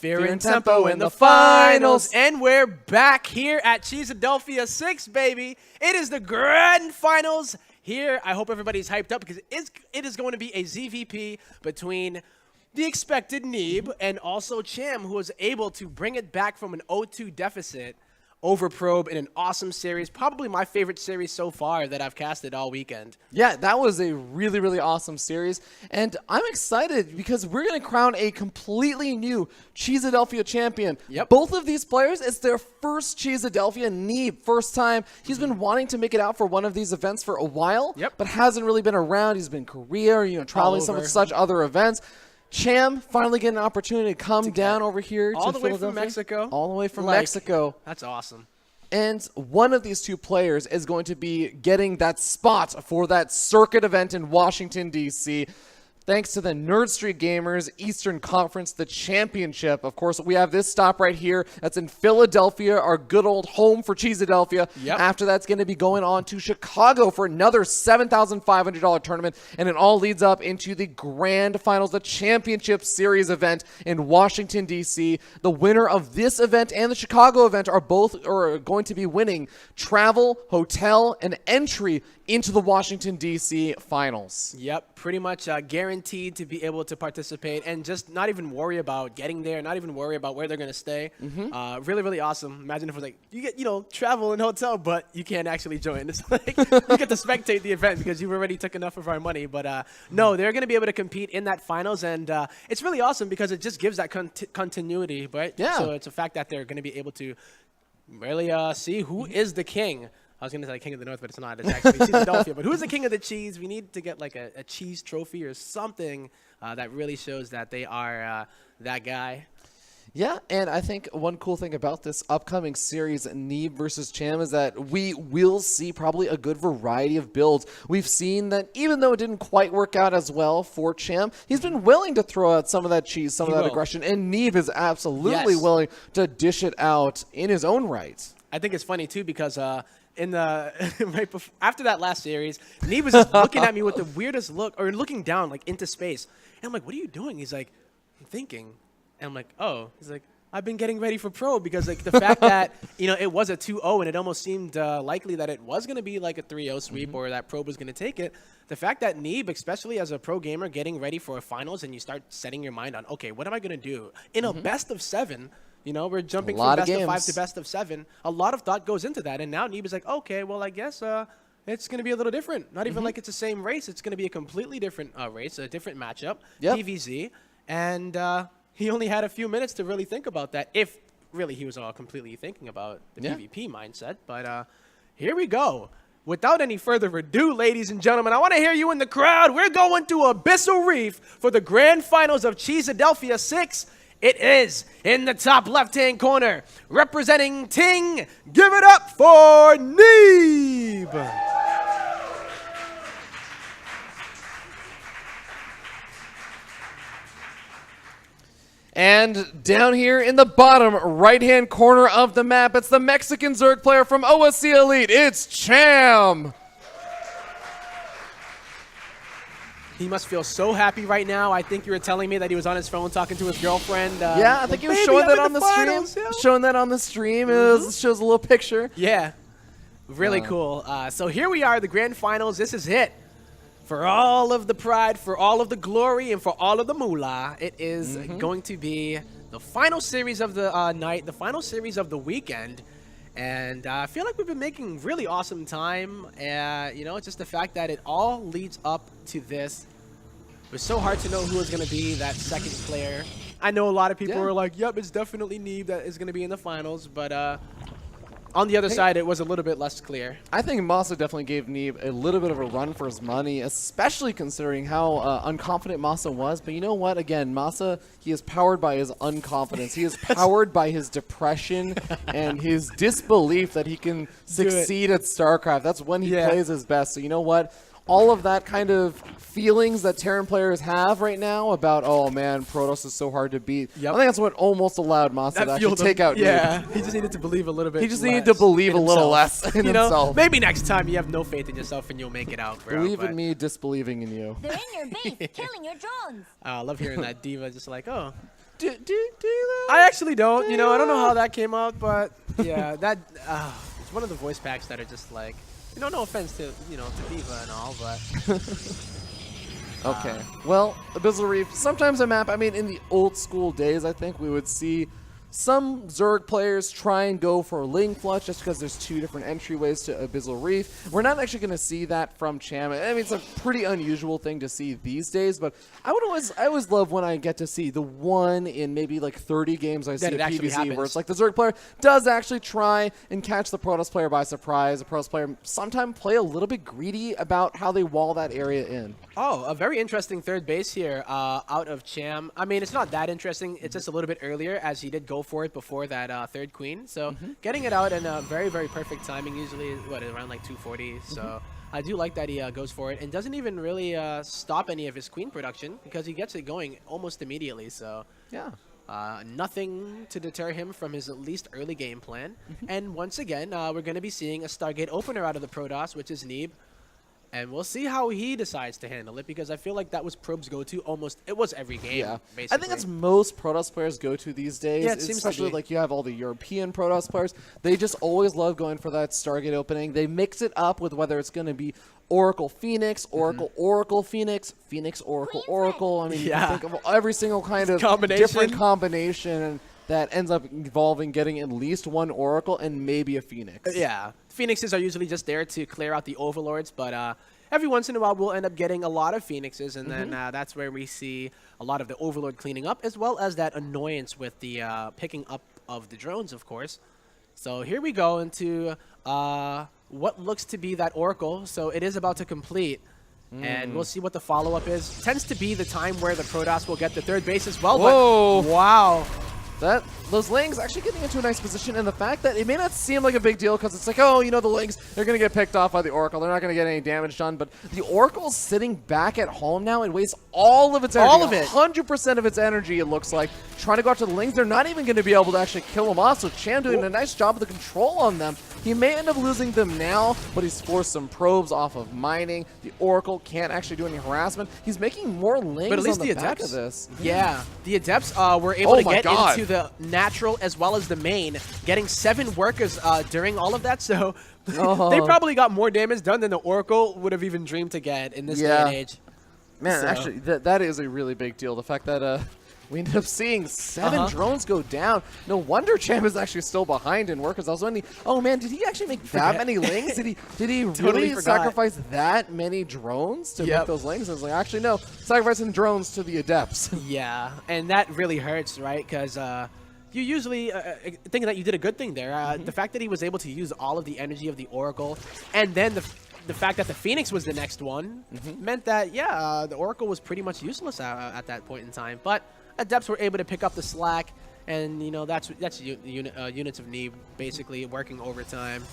Fear and Tempo in the finals. And we're back here at Cheesadelphia 6, baby. It is the grand finals here. I hope everybody's hyped up because it is going to be a ZVP between the expected Neeb and also Cham, who was able to bring it back from an 0-2 deficit over Probe in an awesome series. Probably my favorite series so far that I've casted all weekend. Yeah, that was a really, really awesome series. And I'm excited because we're going to crown a completely new Cheesadelphia champion. Yep. Both of these players, it's their first Cheesadelphia. Neeb, first time. He's been wanting to make it out for one of these events for a while, but hasn't really been around. He's been in Korea, traveling some of such other events. Cham finally getting an opportunity to come down over here all to the way Philadelphia. from Mexico. All the way from Mexico. That's awesome. And one of these two players is going to be getting that spot for that circuit event in Washington, D.C., thanks to the Nerd Street Gamers Eastern Conference, the championship. Of course, we have this stop right here. That's in Philadelphia, our good old home for Cheesadelphia. After that's going to be going on to Chicago for another $7,500 tournament. And it all leads up into the grand finals, the championship series event in Washington, D.C. The winner of this event and the Chicago event are going to be winning travel, hotel, and entry into the Washington, D.C. finals. Yep, pretty much guaranteed to be able to participate and just not even worry about getting there, not even worry about where they're going to stay. Really, really awesome. Imagine if it was like, you get, travel and hotel, but you can't actually join. It's like, you get to spectate the event because you've already took enough of our money. But no, they're going to be able to compete in that finals, and it's really awesome because it just gives that continuity, right? Yeah. So it's a fact that they're going to be able to really see who is the king. I was going to say King of the North, but it's not. It's actually Cheesadelphia. But who's the king of the cheese? We need to get like a cheese trophy or something that really shows that they are that guy. Yeah, and I think one cool thing about this upcoming series, Neeb versus Cham, is that we will see probably a good variety of builds. We've seen that even though it didn't quite work out as well for Cham, he's been willing to throw out some of that cheese, some of that aggression, and Neeb is absolutely willing to dish it out in his own right. I think it's funny, too, because in the after that last series, Neeb was just looking at me with the weirdest look, or looking down like into space. And I'm like, "What are you doing?" He's like, "I'm thinking." And I'm like, "Oh." He's like, "I've been getting ready for Pro because like the fact that it was a 2-0 and it almost seemed likely that it was going to be like a 3-0 sweep or that Pro was going to take it. The fact that Neeb, especially as a pro gamer, getting ready for a finals and you start setting your mind on, okay, what am I going to do in a best of 7? We're jumping from best of 5 to best of 7. A lot of thought goes into that. And now Neeb is like, okay, well, I guess it's going to be a little different. Not even like it's the same race. It's going to be a completely different race, a different matchup, PVZ. And he only had a few minutes to really think about that, if really he was all completely thinking about the PvP mindset. But here we go. Without any further ado, ladies and gentlemen, I want to hear you in the crowd. We're going to Abyssal Reef for the grand finals of Cheesadelphia 6. It is in the top left-hand corner, representing Ting. Give it up for Neeb. And down here in the bottom right-hand corner of the map, it's the Mexican Zerg player from OSC Elite. It's Cham. He must feel so happy right now. I think you were telling me that he was on his phone talking to his girlfriend. Yeah, I think he was showing that on the stream. Showing that on the stream. It shows a little picture. Yeah, really cool. So here we are, the grand finals. This is it. For all of the pride, for all of the glory, and for all of the moolah, it is going to be the final series of the night, the final series of the weekend. And I feel like we've been making really awesome time. Just the fact that it all leads up to this. It was so hard to know who was going to be that second player. I know a lot of people were like, yep, it's definitely Neeb that is going to be in the finals. But on the other side, it was a little bit less clear. I think Masa definitely gave Neeb a little bit of a run for his money, especially considering how unconfident Masa was. But you know what? Again, Masa, he is powered by his unconfidence. He is powered by his depression and his disbelief that he can succeed at StarCraft. That's when he plays his best. So you know what? All of that kind of feelings that Terran players have right now about, oh man, Protoss is so hard to beat. I think that's what almost allowed Masa to actually take out Neeb. He just needed to believe a little bit. He just needed to believe a little less in himself. Maybe next time you have no faith in yourself and you'll make it out, bro. Believe in me, disbelieving in you. They're in your base, killing your drones. I love hearing that. Diva just like, oh, Do that? I actually don't. You know, I don't know how that came out, but yeah, that it's one of the voice packs that are just like, you know, no offense to to Diva and all, but Okay. Well, Abyssal Reef, sometimes a map, I mean, in the old school days, I think we would see some Zerg players try and go for Ling Flush just because there's 2 different entryways to Abyssal Reef. We're not actually going to see that from Cham. I mean, it's a pretty unusual thing to see these days, but I always love when I get to see the 1 in maybe like 30 games I see it a actually PvZ happens. where it's like the Zerg player does actually try and catch the Protoss player by surprise. The Protoss player sometimes play a little bit greedy about how they wall that area in. Oh, a very interesting third base here out of Cham. I mean, it's not that interesting. It's just a little bit earlier as he did go for it before that third queen. So getting it out in a very, very perfect timing, usually, around like 240. So I do like that he goes for it and doesn't even really stop any of his queen production because he gets it going almost immediately. So Yeah. nothing to deter him from his at least early game plan. And once again, we're going to be seeing a Stargate opener out of the Protoss, which is Neeb. And we'll see how he decides to handle it because I feel like that was Probe's go-to almost. It was every game, Yeah, basically. I think that's most Protoss players go to these days. Yeah, it seems to especially be. like you have all the European Protoss players. They just always love going for that Stargate opening. They mix it up with whether it's going to be Oracle Phoenix, Oracle Oracle Phoenix, Phoenix Oracle Oracle. I mean, you Yeah. can think of every single kind of Combination. different combination that ends up involving getting at least 1 Oracle and maybe a Phoenix. Yeah, Phoenixes are usually just there to clear out the Overlords, but every once in a while we'll end up getting a lot of Phoenixes, and then that's where we see a lot of the Overlord cleaning up, as well as that annoyance with the picking up of the drones, of course. So here we go into what looks to be that Oracle. So it is about to complete. And we'll see what the follow-up is. Tends to be the time where the Protoss will get the third base as well. Whoa. But wow. Those Lings actually getting into a nice position, and the fact that it may not seem like a big deal because it's like, oh, you know, the Lings, they're going to get picked off by the Oracle. They're not going to get any damage done, but the Oracle's sitting back at home now and wastes all of its energy. All of it. 100% of its energy, it looks like. Trying to go after the Lings, they're not even going to be able to actually kill them off, so Cham doing a nice job of the control on them. He may end up losing them now, but he's forced some probes off of mining. The Oracle can't actually do any harassment. He's making more Lings But at least on the the back Adepts, of this. yeah, the Adepts were able Oh to my get God. into the natural as well as the main, getting 7 workers during all of that. So they probably got more damage done than the Oracle would have even dreamed to get in this day and age. Man, So- actually, that is a really big deal. The fact that we ended up seeing 7 drones go down. No wonder Cham is actually still behind in workers. I was wondering, oh man, did he actually make that many Lings? Did he Totally really forgot. sacrifice that many drones to make those Lings? I was like, actually, no, sacrificing drones to the Adepts. Yeah, and that really hurts, right? Because you usually think that you did a good thing there. The fact that he was able to use all of the energy of the Oracle, and then the fact that the Phoenix was the next one meant that, the Oracle was pretty much useless at that point in time. But Adepts were able to pick up the slack, and that's units of Neeb basically working overtime.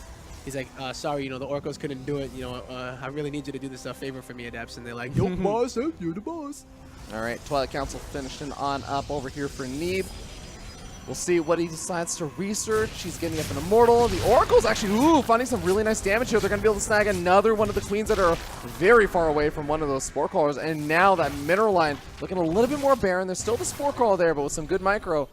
He's like, sorry, the Oracles couldn't do it. I really need you to do this favor for me, Adepts. And they're like, yo, boss, you're the boss. All right, Twilight Council finishing on up over here for Neeb. We'll see what he decides to research. He's getting up an Immortal. The Oracle's actually, finding some really nice damage here. They're going to be able to snag another one of the Queens that are very far away from one of those Spore Crawlers. And now that mineral line looking a little bit more barren. There's still the Spore Crawler there, but with some good micro.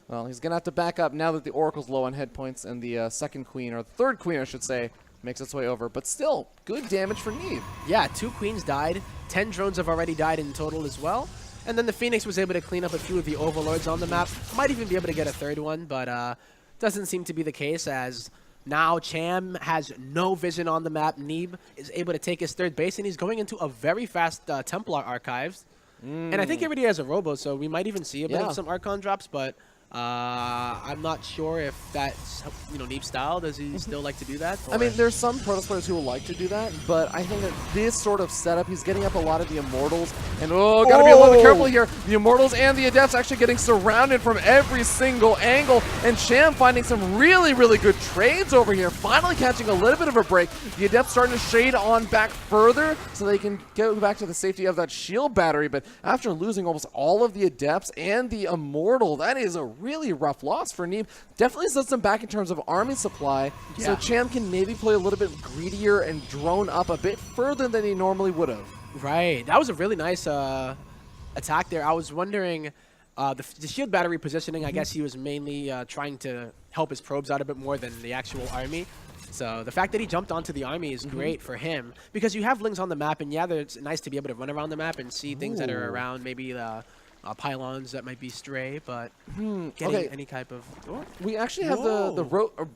Well, he's going to have to back up now that the Oracle's low on head points and the second Queen, or the third Queen, I should say, makes its way over. But still, good damage for Neeb. Yeah, 2 Queens died. 10 drones have already died in total as well. And then the Phoenix was able to clean up a few of the Overlords on the map. Might even be able to get a third one, but doesn't seem to be the case as now Cham has no vision on the map. Neeb is able to take his third base, and he's going into a very fast Templar archives. And I think he already has a Robo, so we might even see a bit of some Archon drops, but I'm not sure if that's Neeb's style. Does he still like to do that? I mean, there's some Protoss players who will like to do that, but I think that this sort of setup, he's getting up a lot of the Immortals, and gotta be a little bit careful here. The Immortals and the Adepts actually getting surrounded from every single angle, and Cham finding some really, really good trades over here, finally catching a little bit of a break. The Adepts starting to shade on back further so they can go back to the safety of that shield battery, but after losing almost all of the Adepts and the Immortal, that is a really rough loss for Neeb. Definitely sets them back in terms of army supply, so Cham can maybe play a little bit greedier and drone up a bit further than he normally would have. Right. That was a really nice attack there. I was wondering, The shield battery positioning, I guess he was mainly trying to help his probes out a bit more than the actual army. So the fact that he jumped onto the army is great for him because you have lings on the map, and yeah, it's nice to be able to run around the map and see things that are around, maybe the pylons that might be stray, but getting any type of... Oh. We actually have the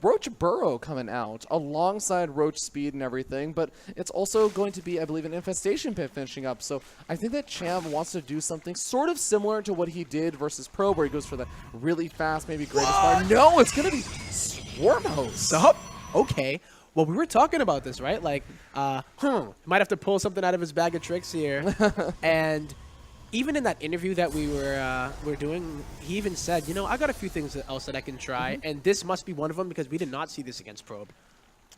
Roach Burrow coming out alongside Roach Speed and everything, but it's also going to be, I believe, an Infestation Pit finishing up. So I think that Cham wants to do something sort of similar to what he did versus Pro, where he goes for the really fast, maybe greatest fire. No, it's going to be Swarm Host. Sup? Okay. Well, we were talking about this, right? Like, might have to pull something out of his bag of tricks here. And even in that interview that we were doing, he even said, you know, I got a few things else that I can try, and this must be one of them because we did not see this against Probe.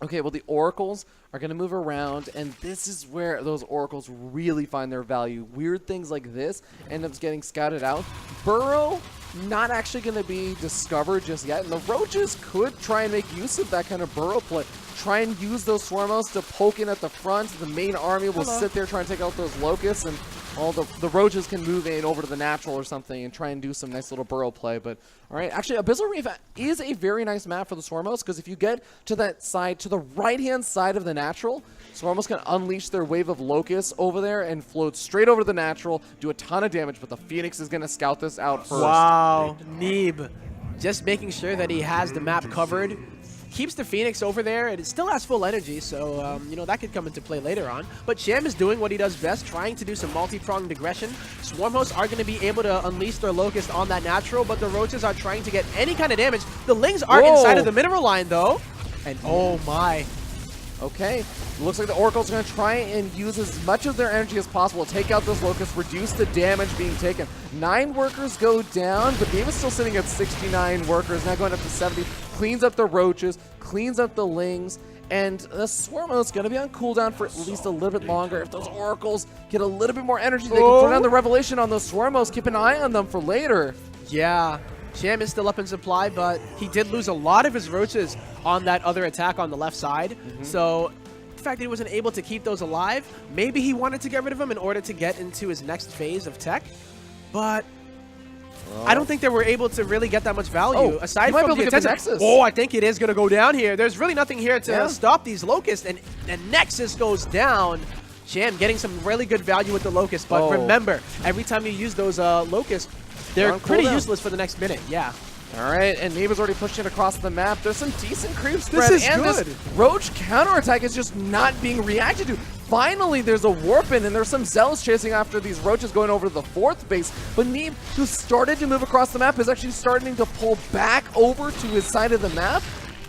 Okay, well, the Oracles are going to move around, and this is where those Oracles really find their value. Weird things like this end up getting scouted out. Burrow, not actually going to be discovered just yet, and the Roaches could try and make use of that kind of Burrow play. Try and use those Swarmos to poke in at the front. The main army will sit there trying to take out those Locusts, and all the Roaches can move in over to the Natural or something and try and do some nice little Burrow play. But, all right, actually, Abyssal Reef is a very nice map for the Swarmos, because if you get to that side, to the right-hand side of the Natural, Swarmos can unleash their wave of Locusts over there and float straight over the Natural, do a ton of damage, but the Phoenix is going to scout this out first. Wow, Neeb just making sure that he has the map covered. Keeps the Phoenix over there, and it still has full energy, so, you know, that could come into play later on. But Cham is doing what he does best, trying to do some multi-pronged aggression. Swarm hosts are going to be able to unleash their Locust on that Natural, but the Roaches are trying to get any kind of damage. The Lings are inside of the mineral line, though. And, oh my. Okay, looks like the Oracle's going to try and use as much of their energy as possible to take out those Locusts, reduce the damage being taken. 9 workers go down, but Neeb is still sitting at 69 workers, now going up to 70. Cleans up the Roaches, cleans up the Lings, and the Swarmo is going to be on cooldown for at least a little bit longer. If those Oracles get a little bit more energy, they can throw down the Revelation on those Swarmos. Keep an eye on them for later. Yeah. Cham is still up in supply, but he did lose a lot of his Roaches on that other attack on the left side. So the fact that he wasn't able to keep those alive, maybe he wanted to get rid of them in order to get into his next phase of tech. But I don't think they were able to really get that much value. Aside from the Nexus. Oh, I think it is going to go down here. There's really nothing here to stop these Locusts, and Nexus goes down. Cham getting some really good value with the Locust, but remember, every time you use those Locusts, they're pretty useless for the next minute. Yeah. All right, and Neeb is already pushing it across the map. There's some decent creep spread. This is and good. This Roach counterattack is just not being reacted to. Finally, there's a warp in, and there's some Zealots chasing after these Roaches going over to the 4th base. But Neeb, who started to move across the map, is actually starting to pull back over to his side of the map,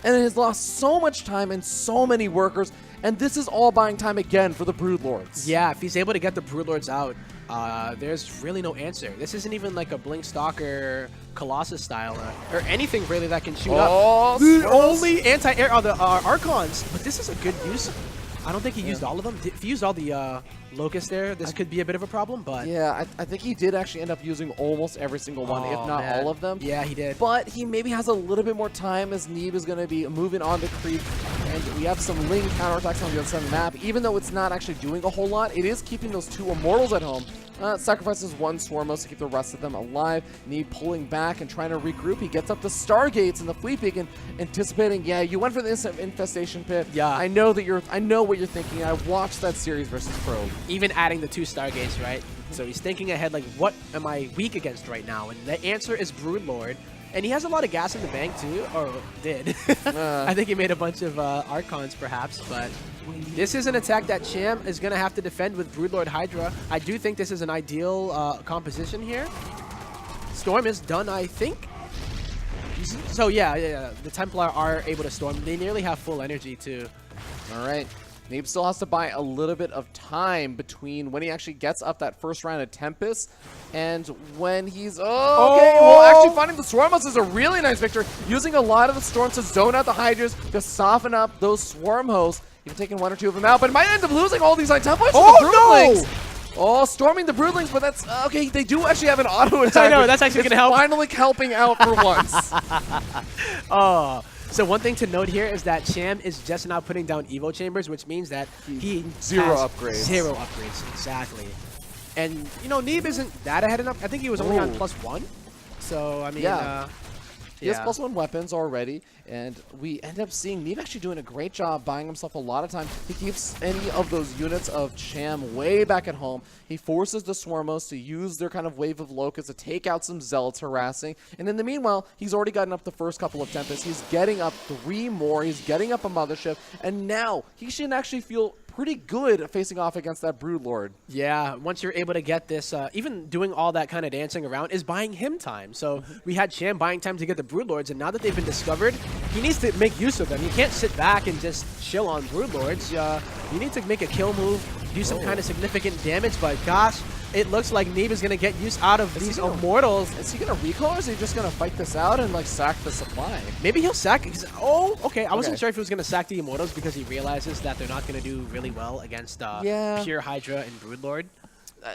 and has lost so much time and so many workers. And this is all buying time again for the Broodlords. Yeah, if he's able to get the Broodlords out, there's really no answer. This isn't even like a Blink Stalker Colossus style or anything really that can shoot up. The only anti-air are the Archons, but this is a good use. I don't think he used all of them. If he used all the Locusts there, this could be a bit of a problem, but... Yeah, I think he did actually end up using almost every single one, if not all of them. Yeah, he did. But he maybe has a little bit more time as Neeb is going to be moving on the creep, and we have some Ling counterattacks on the other side of the map. Even though it's not actually doing a whole lot, it is keeping those 2 Immortals at home. Sacrifices 1 Swarmos to keep the rest of them alive. Neeb pulling back and trying to regroup. He gets up the Stargates and the Fleet Beacon, anticipating, yeah, you went for the Infestation Pit. Yeah. I know what you're thinking. I watched that series versus Probe. Even adding the 2 Stargates, right? So he's thinking ahead, like, what am I weak against right now? And the answer is Broodlord. And he has a lot of gas in the bank, too. Or did. I think he made a bunch of Archons, perhaps. But this is an attack that Cham is going to have to defend with Broodlord Hydra. I do think this is an ideal composition here. Storm is done, I think. So, yeah, the Templar are able to Storm. They nearly have full energy, too. All right. Neeb still has to buy a little bit of time between when he actually gets up that first round of Tempest and when he's... well, actually finding the Swarmos is a really nice victory. Using a lot of the Storms to zone out the Hydras, to soften up those Swarm hosts. Even taking 1 or 2 of them out, but might end up losing all these Templars to the Broodlings. Oh, storming the Broodlings, but that's... okay, they do actually have an auto attack. I know, that's actually going to help. Finally helping out for once. So one thing to note here is that Cham is just now putting down Evo Chambers, which means that he Zero has upgrades. 0 upgrades, exactly. And, you know, Neeb isn't that ahead enough. I think he was only on +1. So, I mean, Yeah. He has yeah. +1 weapons already, and we end up seeing Neeb actually doing a great job buying himself a lot of time. He keeps any of those units of Cham way back at home. He forces the Swarmos to use their kind of wave of locusts to take out some Zealots harassing. And in the meanwhile, he's already gotten up the first couple of Tempests. He's getting up 3 more. He's getting up a Mothership. And now he should actually feel pretty good facing off against that Broodlord. Yeah, once you're able to get this, even doing all that kind of dancing around is buying him time. So we had Cham buying time to get the Broodlords, and now that they've been discovered, he needs to make use of them. You can't sit back and just chill on Broodlords. You need to make a kill move, do some kind of significant damage, but gosh, it looks like Neeb is going to get use out of these Immortals. Is he going to recall, or is he just going to fight this out and, like, sack the supply? Maybe he'll sack. Oh, okay. I wasn't sure if he was going to sack the Immortals because he realizes that they're not going to do really well against pure Hydra and Broodlord.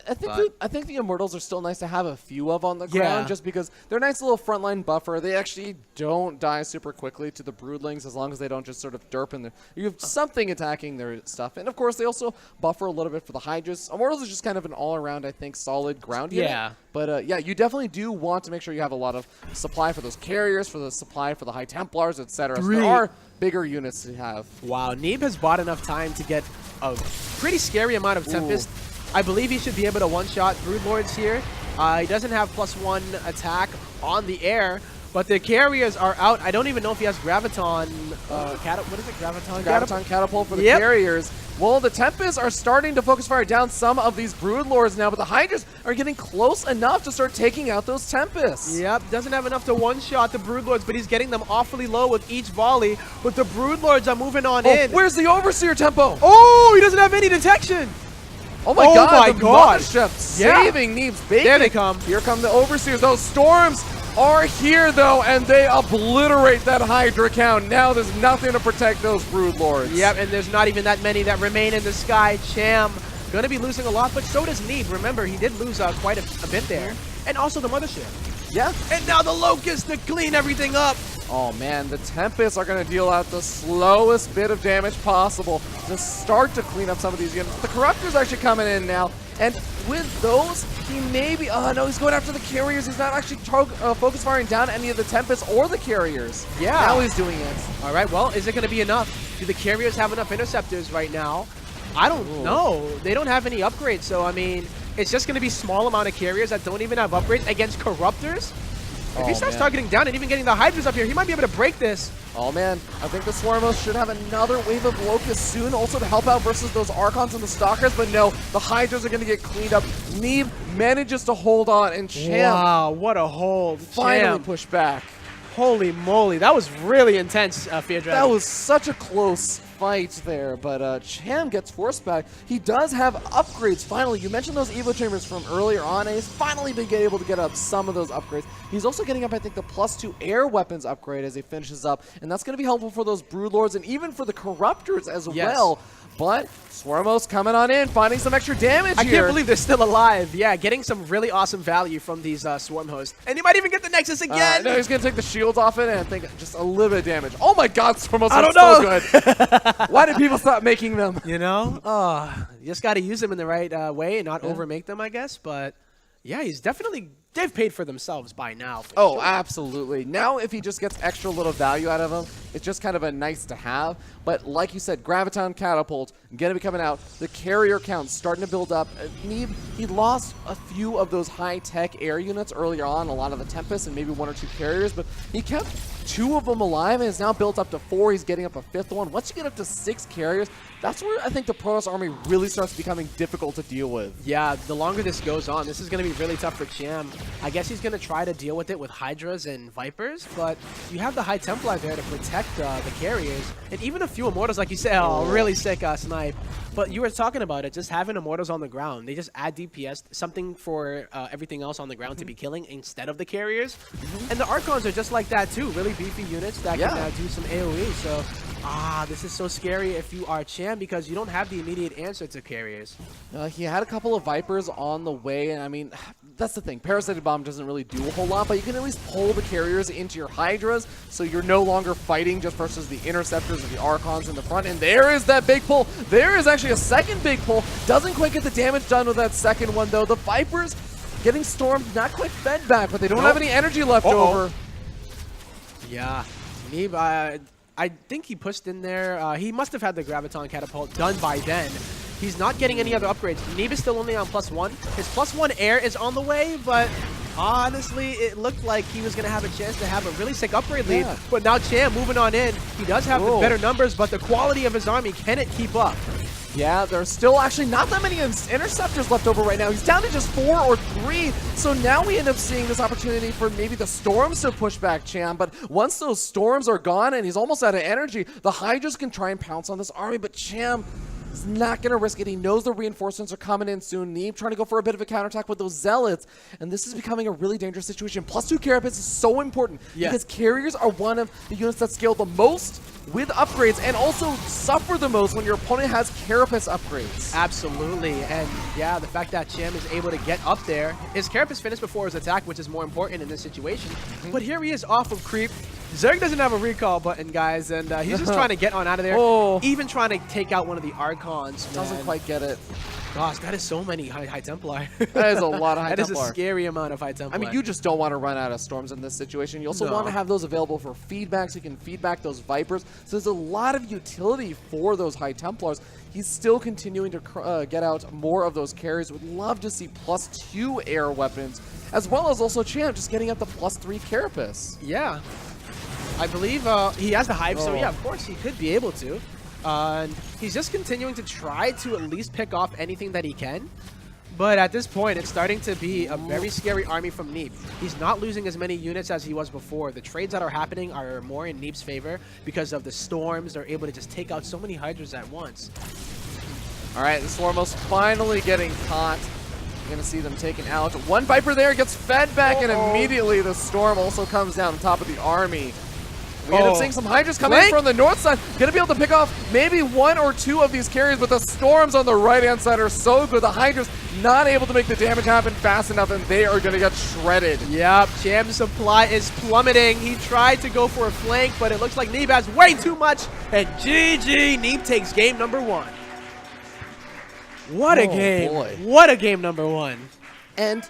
I think the Immortals are still nice to have a few of on the ground, just because they're a nice little frontline buffer. They actually don't die super quickly to the Broodlings as long as they don't just sort of derp in there. You have something attacking their stuff. And, of course, they also buffer a little bit for the Hydras. Immortals is just kind of an all-around, I think, solid ground unit. Yeah. But, yeah, you definitely do want to make sure you have a lot of supply for those carriers, for the supply for the High Templars, etc. So there are bigger units to have. Wow, Neeb has bought enough time to get a pretty scary amount of Tempest. I believe he should be able to one-shot Broodlords here. He doesn't have +1 attack on the air, but the carriers are out. I don't even know if he has Graviton. What is it? Graviton Catapult for the carriers. Well, the Tempests are starting to focus fire down some of these Broodlords now, but the Hydras are getting close enough to start taking out those Tempests. Yep, doesn't have enough to one-shot the Broodlords, but he's getting them awfully low with each volley. But the Broodlords are moving on in. Where's the Overseer tempo? Oh, he doesn't have any detection. Oh my god, the gosh. Mothership saving Neeb's bacon. There they come. Here come the Overseers. Those Storms are here, though, and they obliterate that Hydra count. Now there's nothing to protect those Broodlords. Yep, and there's not even that many that remain in the sky. Cham gonna be losing a lot, but so does Neeb. Remember, he did lose quite a bit there. And also the Mothership. Yeah. And now the Locust to clean everything up. Oh man, the Tempests are going to deal out the slowest bit of damage possible to start to clean up some of these units. The Corruptor's actually coming in now, and with those, he may be... Oh no, he's going after the carriers. He's not actually focus firing down any of the Tempests or the carriers. Yeah. Now he's doing it. All right, well, is it going to be enough? Do the carriers have enough interceptors right now? I don't know. They don't have any upgrades, so I mean, it's just going to be small amount of carriers that don't even have upgrades against Corruptors. If he starts targeting down and even getting the Hydras up here, he might be able to break this. Oh man, I think the Swarmos should have another wave of Locusts soon, also to help out versus those Archons and the Stalkers, but no, the Hydras are going to get cleaned up. Neeb manages to hold on, and Cham, wow, what a hold. finally pushed back. Holy moly, that was really intense, Fear Dragon. That was such a close fight there, but Cham gets forced back. He does have upgrades, finally. You mentioned those Evo Chambers from earlier on, and he's finally been able to get up some of those upgrades. He's also getting up, I think, the +2 air weapons upgrade as he finishes up, and that's going to be helpful for those Broodlords and even for the Corruptors as well. But Swarmos coming on in, finding some extra damage here. I can't believe they're still alive. Yeah, getting some really awesome value from these Swarm hosts. And he might even get the Nexus again. No, he's going to take the shields off it and I think just a little bit of damage. Oh my god, Swarmos I are don't so know. good. Why did people stop making them? You know? You just got to use them in the right way and not overmake them, I guess. But yeah, he's definitely... They've paid for themselves by now. Oh, absolutely. Now, if he just gets extra little value out of them, it's just kind of a nice to have. But like you said, Graviton Catapult, going to be coming out. The carrier count's starting to build up. Neeb, he lost a few of those high-tech air units earlier on, a lot of the Tempest and maybe 1 or 2 carriers, but he kept 2 of them alive and is now built up to 4. He's getting up a 5th one. Once you get up to 6 carriers, that's where I think the Protoss army really starts becoming difficult to deal with. Yeah, the longer this goes on, this is going to be really tough for Cham. I guess he's going to try to deal with it with Hydras and Vipers, but you have the High Templar there to protect the carriers, and even a few Immortals, like you said. Oh, really sick snipe. But you were talking about it, just having Immortals on the ground. They just add DPS, something for everything else on the ground to be killing instead of the carriers. And the Archons are just like that too, really beefy units that can do some AoE. So, this is so scary if you are Cham because you don't have the immediate answer to carriers. He had a couple of Vipers on the way, and I mean, that's the thing. Parasitic Bomb doesn't really do a whole lot, but you can at least pull the carriers into your Hydras, so you're no longer fighting just versus the Interceptors or the Archons in the front. And there is that big pull. There is actually a second big pull. Doesn't quite get the damage done with that second one, though. The Vipers, getting stormed, not quite fed back, but they don't have any energy left over. Yeah, Neeb, I think he pushed in there. He must have had the Graviton Catapult done by then. He's not getting any other upgrades. Neeb is still only on +1. His +1 air is on the way, but honestly, it looked like he was going to have a chance to have a really sick upgrade lead. Yeah. But now Cham moving on in. He does have the better numbers, but the quality of his army, can it keep up? Yeah, there's still actually not that many interceptors left over right now. He's down to just 4 or 3. So now we end up seeing this opportunity for maybe the Storms to push back Cham. But once those Storms are gone and he's almost out of energy, the Hydras can try and pounce on this army. But Cham is not going to risk it. He knows the reinforcements are coming in soon. Neeb trying to go for a bit of a counterattack with those Zealots. And this is becoming a really dangerous situation. +2 Carapace is so important because carriers are one of the units that scale the most with upgrades and also suffer the most when your opponent has Carapace upgrades. Absolutely, and yeah, the fact that Cham is able to get up there. His Carapace finished before his attack, which is more important in this situation. But here he is off of creep. Zerg doesn't have a recall button, guys, and he's just trying to get on out of there. Even trying to take out one of the Archons. Doesn't quite get it. Gosh, that is so many High Templar. That is a lot of High Templar. That is a scary amount of High Templar. I mean, you just don't want to run out of Storms in this situation. You also want to have those available for feedback so you can feedback those Vipers. So there's a lot of utility for those High Templars. He's still continuing to get out more of those carries. Would love to see +2 air weapons, as well as also Cham just getting up the +3 Carapace. Yeah. I believe he has the Hive, so yeah, of course he could be able to. And he's just continuing to try to at least pick off anything that he can. But at this point, it's starting to be a very scary army from Neeb. He's not losing as many units as he was before. The trades that are happening are more in Neeb's favor because of the Storms. They're able to just take out so many Hydras at once. All right, the Stormos finally getting caught. You're going to see them taken out. One Viper there gets fed back, and immediately the Storm also comes down on top of the army. We end up seeing some Hydras coming in from the north side. Going to be able to pick off maybe 1 or 2 of these carries, but the Storms on the right-hand side are so good. The Hydras not able to make the damage happen fast enough, and they are going to get shredded. Yep, Cham's supply is plummeting. He tried to go for a flank, but it looks like Neeb has way too much. And GG, Neeb takes game number 1. What a game. Boy. What a game number 1. And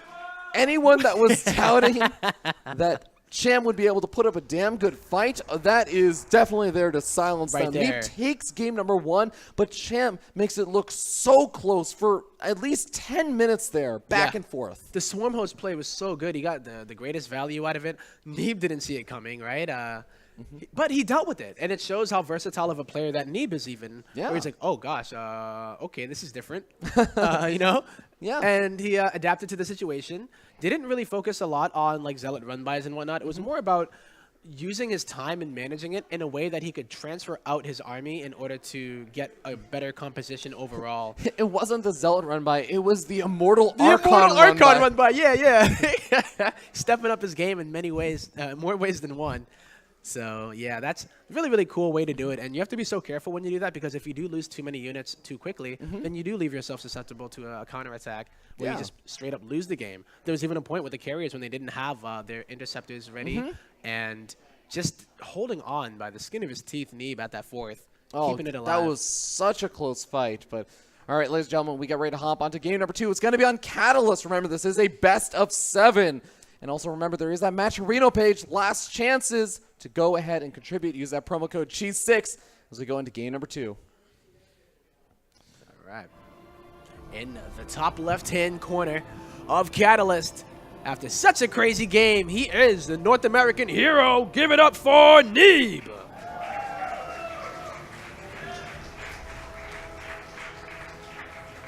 anyone that was touting that Cham would be able to put up a damn good fight, that is definitely there to silence them. There. Neeb takes game number 1, but Cham makes it look so close for at least 10 minutes there, back and forth. The Swarm Host play was so good. He got the greatest value out of it. Neeb didn't see it coming, right? But he dealt with it, and it shows how versatile of a player that Neeb is even. Yeah. Where he's like, oh gosh, okay, this is different, you know? Yeah. And he adapted to the situation. Didn't really focus a lot on like Zealot run-bys and whatnot. It was more about using his time and managing it in a way that he could transfer out his army in order to get a better composition overall. It wasn't the Zealot run-by, it was the Immortal The Archon Immortal Archon run-by. yeah. Stepping up his game in many ways, more ways than one. So, yeah, that's a really, really cool way to do it. And you have to be so careful when you do that because if you do lose too many units too quickly, then you do leave yourself susceptible to a counterattack where you just straight up lose the game. There was even a point with the carriers when they didn't have their interceptors ready and just holding on by the skin of his teeth, Neeb at that 4th, keeping it alive. That was such a close fight, but... All right, ladies and gentlemen, we get ready to hop onto game number 2. It's going to be on Catalyst. Remember, this is a best of 7. And also remember, there is that Matcherino page, last chances to go ahead and contribute. Use that promo code CHEESE6 as we go into game number 2. All right. In the top left-hand corner of Catalyst, after such a crazy game, he is the North American hero. Give it up for Neeb.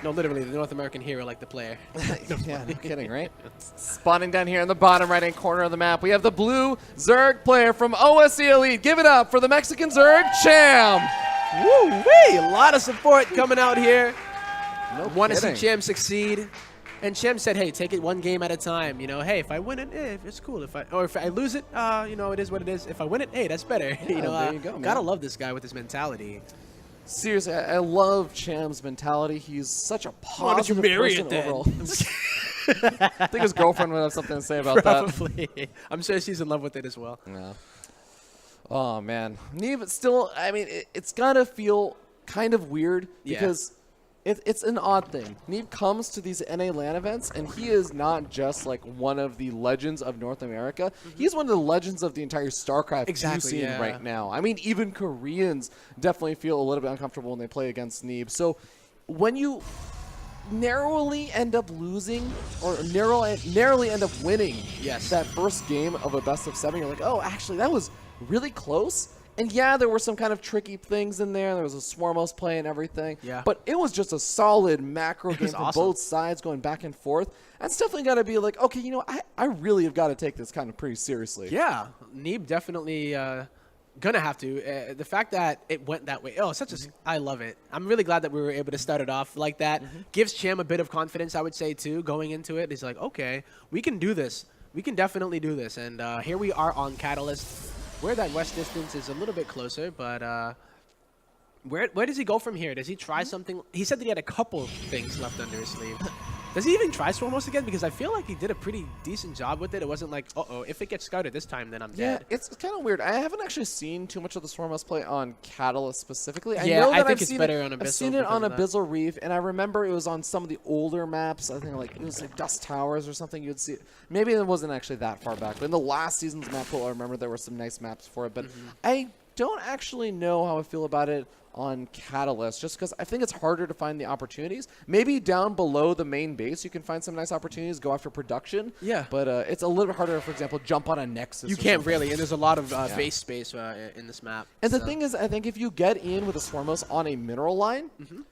No, literally, the North American hero, like the player. Yeah, no kidding, right? Spawning down here in the bottom right-hand corner of the map, we have the blue Zerg player from OSE Elite. Give it up for the Mexican Zerg, Cham. Woo-wee! A lot of support coming out here. Want to see kidding. Cham succeed. And Cham said, hey, take it one game at a time. You know, hey, if I win it, it's cool. If I lose it, you know, it is what it is. If I win it, hey, that's better. Yeah, you know, there you go, man. Gotta love this guy with his mentality. Seriously, I love Cham's mentality. He's such a positive person overall. I think his girlfriend would have something to say about that. Probably. I'm sure she's in love with it as well. Yeah. Oh, man. Neeb, still, I mean, it's got to feel kind of weird because It's an odd thing. Neeb comes to these NA LAN events, and he is not just like one of the legends of North America. He's one of the legends of the entire StarCraft scene right now. I mean, even Koreans definitely feel a little bit uncomfortable when they play against Neeb. So when you narrowly end up losing or narrowly end up winning that first game of a best of 7, you're like, oh, actually, that was really close. And yeah, there were some kind of tricky things in there. There was a Swarmos play and everything. Yeah. But it was just a solid macro game from awesome. both sides going back and forth. That's definitely got to be like, okay, you know, I really have got to take this kind of pretty seriously. Yeah, Neeb definitely gonna have to. The fact that it went that way, I love it. I'm really glad that we were able to start it off like that. Gives Cham a bit of confidence, I would say, too, going into it. He's like, okay, we can do this. We can definitely do this. And here we are on Catalyst, where that west distance is a little bit closer, but where does he go from here? Does he try something? He said that he had a couple things left under his sleeve. Does he even try Swarmos again? Because I feel like he did a pretty decent job with it. It wasn't like, uh-oh, if it gets scouted this time, then I'm dead. Yeah, it's kind of weird. I haven't actually seen too much of the Swarmos play on Catalyst specifically. Yeah, I think it's better on Abyssal. I've seen it on Abyssal Reef, and I remember it was on some of the older maps. I think like it was like Dust Towers or something. You'd see. Maybe it wasn't actually that far back. But in the last season's map pool, I remember there were some nice maps for it. But I don't actually know how I feel about it on Catalyst, just because I think it's harder to find the opportunities. Maybe down below the main base, you can find some nice opportunities, go after production. Yeah. But it's a little bit harder, for example, jump on a Nexus. You can't really, and there's a lot of base space in this map. And the thing is, I think if you get in with a Swarmos on a mineral line,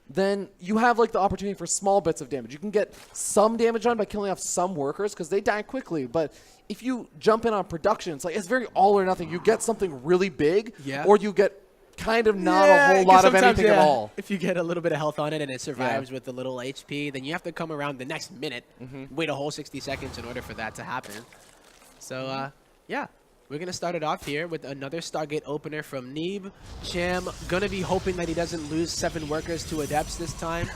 then you have like the opportunity for small bits of damage. You can get some damage on by killing off some workers because they die quickly, but if you jump in on production, it's very all or nothing. You get something really big, or you get kind of not a whole lot of anything at all. If you get a little bit of health on it and it survives with a little HP, then you have to come around the next minute, wait a whole 60 seconds in order for that to happen. So, yeah, we're going to start it off here with another Stargate opener from Neeb. Cham going to be hoping that he doesn't lose 7 workers to Adepts this time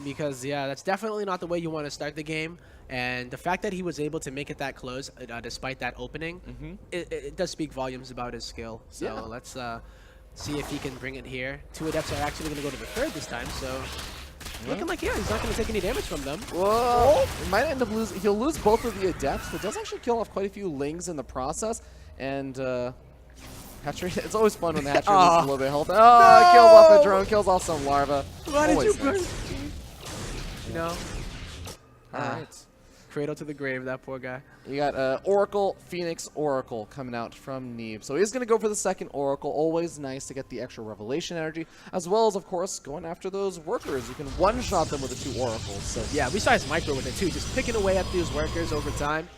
because, yeah, that's definitely not the way you want to start the game. And the fact that he was able to make it that close despite that opening, it does speak volumes about his skill. So let's see if he can bring it here. 2 Adepts are actually going to go to the 3rd this time, so looking like, he's not going to take any damage from them. Whoa! It might end up losing. He'll lose both of the Adepts, but does actually kill off quite a few Lings in the process. And Hatchery, it's always fun when the Hatchery loses a little bit of health. Oh, it kills off a drone, kills off some larva. Why did you burn? You know? All right. Cradle to the grave, that poor guy. You got Oracle, Phoenix, Oracle coming out from Neeb. So he's going to go for the 2nd Oracle. Always nice to get the extra Revelation energy, as well as, of course, going after those workers. You can one-shot them with the 2 Oracles. So yeah, we saw his micro with it, too, just picking away at those workers over time.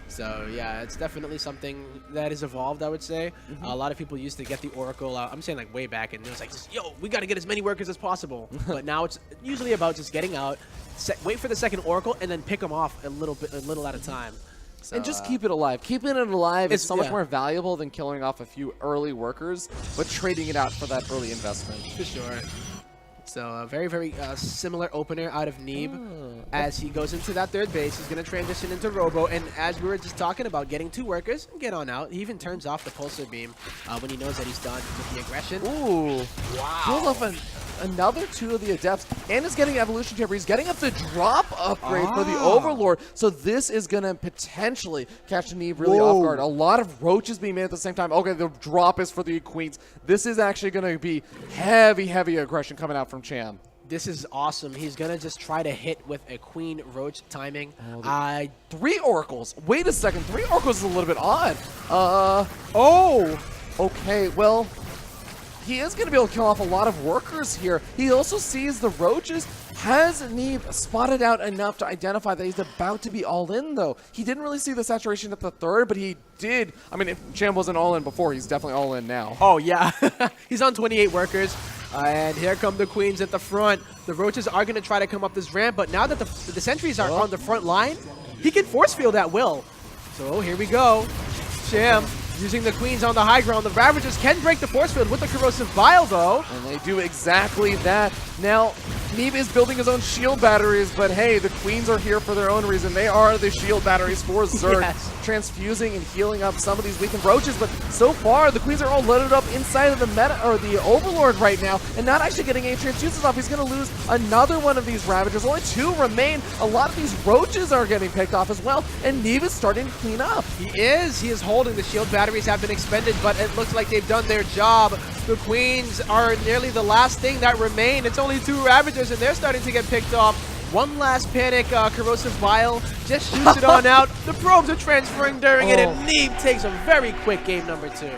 So, yeah, it's definitely something that has evolved, I would say. A lot of people used to get the Oracle, I'm saying like way back, and it was like, yo, we got to get as many workers as possible. But now it's usually about just getting out, wait for the 2nd Oracle, and then pick them off a little at a time. So, and just keep it alive. Keeping it alive is so much more valuable than killing off a few early workers, but trading it out for that early investment. For sure. So a very, very similar opener out of Neeb. As he goes into that 3rd base, he's going to transition into Robo. And as we were just talking about getting 2 workers, get on out. He even turns off the Pulsar Beam when he knows that he's done with the aggression. Ooh. Wow. Kills off another 2 of the Adepts. And is getting Evolution Chamber. He's getting up the drop upgrade for the Overlord. So this is going to potentially catch Neeb really off guard. A lot of roaches being made at the same time. Okay, the drop is for the Queens. This is actually going to be heavy, heavy aggression coming out from Cham. This is awesome. He's going to just try to hit with a Queen Roach timing. 3 Oracles. Wait a second. 3 Oracles is a little bit odd. Okay, well, he is going to be able to kill off a lot of workers here. He also sees the roaches. Has Neeb spotted out enough to identify that he's about to be all in, though? He didn't really see the saturation at the 3rd, but he did. I mean, if Cham wasn't all in before, he's definitely all in now. Oh, yeah. He's on 28 workers. And here come the Queens at the front. The roaches are going to try to come up this ramp, but now that the sentries are on the front line, he can force field at will. So here we go. Cham using the Queens on the high ground. The Ravagers can break the force field with the Corrosive Bile, though. And they do exactly that. Now, Neeb is building his own shield batteries, but hey, the Queens are here for their own reason. They are the shield batteries for Zerg, Yes. transfusing and healing up some of these weakened roaches, but so far, the Queens are all loaded up inside of the meta, or the Overlord right now, and not actually getting any transfuses off. He's going to lose another one of these Ravagers. Only 2 remain. A lot of these roaches are getting picked off as well, and Neeb is starting to clean up. He is holding. The shield batteries have been expended, but it looks like they've done their job. The Queens are nearly the last thing that remain. It's only 2 Ravagers, and they're starting to get picked off. One last panic, Corrosive Vial just shoots it on out. The probes are transferring during it, and Neeb takes a very quick game number 2.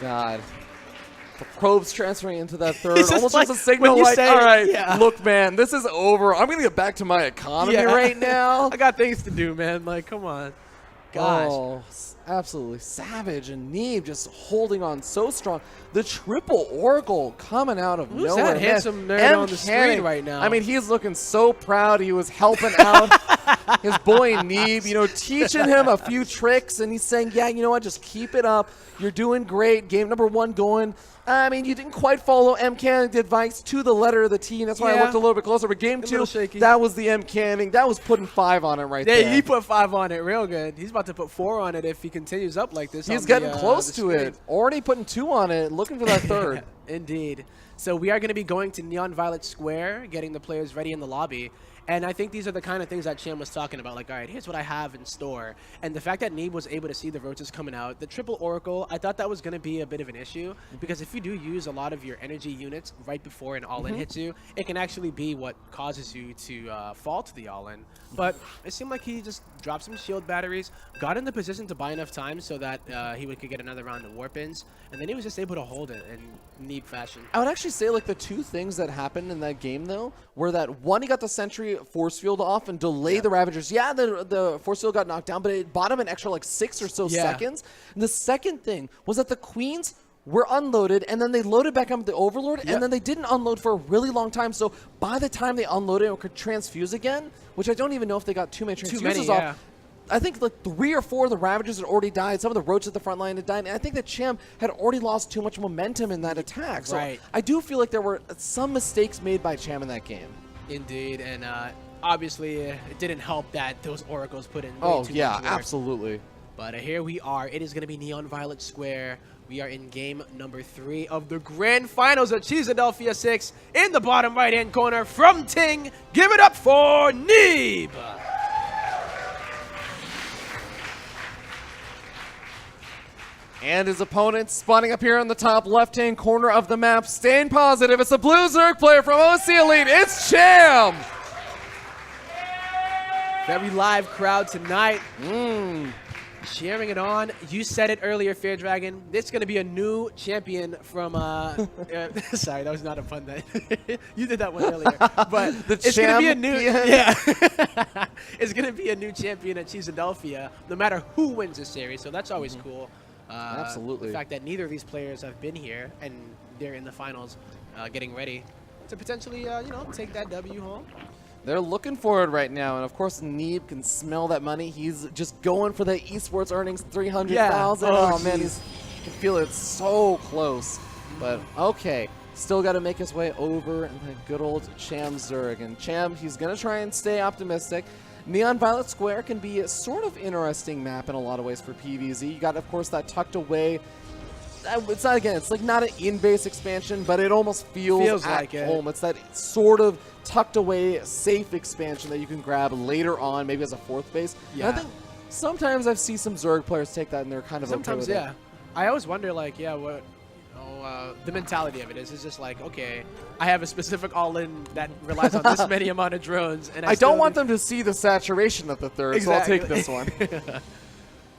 God. The probes transferring into that third, It's just almost like, as a signal when you like, say- all right, yeah. look, man, this is over. I'm going to get back to my economy right now. I got things to do, man. Like, come on. Gosh. Oh, absolutely savage. And Neeb just holding on so strong. The triple Oracle coming out of Who's nowhere. that Man, handsome nerd M. on the Canning, screen right now? I mean, he's looking so proud. He was helping out his boy Neeb, you know, teaching him a few tricks. And he's saying, yeah, you know what, just keep it up. You're doing great. Game number 1 going. I mean, you didn't quite follow M. Canning's advice to the letter of the T, and that's why I Yeah. looked a little bit closer. But game 2, shaky. that was the M. Canning. That was putting 5 on it right Yeah, there. he put 5 on it real good. He's about to put 4 on it if he continues up like this. He's on getting the, close the to screen. it. Already putting 2 on it, looking for that third. Indeed. So we are going to be going to Neon Violet Square, getting the players ready in the lobby. And I think these are the kind of things that Cham was talking about. Like, all right, here's what I have in store. And the fact that Neeb was able to see the roaches coming out, the triple Oracle, I thought that was going to be a bit of an issue. Because if you do use a lot of your energy units right before an all-in hits you, it can actually be what causes you to fall to the all-in. But it seemed like he just dropped some shield batteries, got in the position to buy enough time so that could get another round of warp-ins. And then he was just able to hold it in Neeb fashion. I would actually say, like, the 2 things that happened in that game, though, were that, one, he got the Sentry force field off and delayed the Ravagers. Yeah, the force field got knocked down, but it bought him an extra, like, 6 or so seconds. And the second thing was that the Queens were unloaded, and then they loaded back up with the Overlord, and then they didn't unload for a really long time. So by the time they unloaded and could transfuse again, which I don't even know if they got too many transfuses off, I think like 3 or 4 of the Ravagers had already died. Some of the roaches at the front line had died. And I think that Cham had already lost too much momentum in that attack. So I do feel like there were some mistakes made by Cham in that game. Indeed, and obviously it didn't help that those Oracles put in way Oh, too yeah, much work. absolutely. But here we are. It is going to be Neon Violet Square. We are in game number 3 of the grand finals of Philadelphia 6. In the bottom right-hand corner from Ting, give it up for Neeb. And his opponent spawning up here on the top left-hand corner of the map, staying positive. It's a Blue Zerg player from OC Elite. It's Cham! Very live crowd tonight. Cheering it on. You said it earlier, Fair Dragon. This is going to be a new champion from... sorry, that was not a pun. That you did that one earlier. But it's going to be a new... Yeah. It's going to be a new champion at Philadelphia, no matter who wins this series. So that's always cool. Absolutely. The fact that neither of these players have been here and they're in the finals getting ready to potentially, take that W home. They're looking for it right now, and of course Neeb can smell that money. He's just going for the esports earnings, 300,000. Oh man, you can feel it so close. But okay, still got to make his way over in the good old Cham Zerg. And Cham, he's gonna try and stay optimistic. Neon Violet Square can be a sort of interesting map in a lot of ways for PvZ. You got, of course, that tucked away. It's not, again, it's like not an in-base expansion, but it almost feels at like home. It's that sort of tucked away, safe expansion that you can grab later on, maybe as a 4th base. Yeah. And I think sometimes I've seen some Zerg players take that and they're kind of Sometimes, okay with it. I always wonder, like, what the mentality of it is. It's just like, okay, I have a specific all-in that relies on this many amount of drones. And I don't want them to see the saturation of the third, so I'll take this one.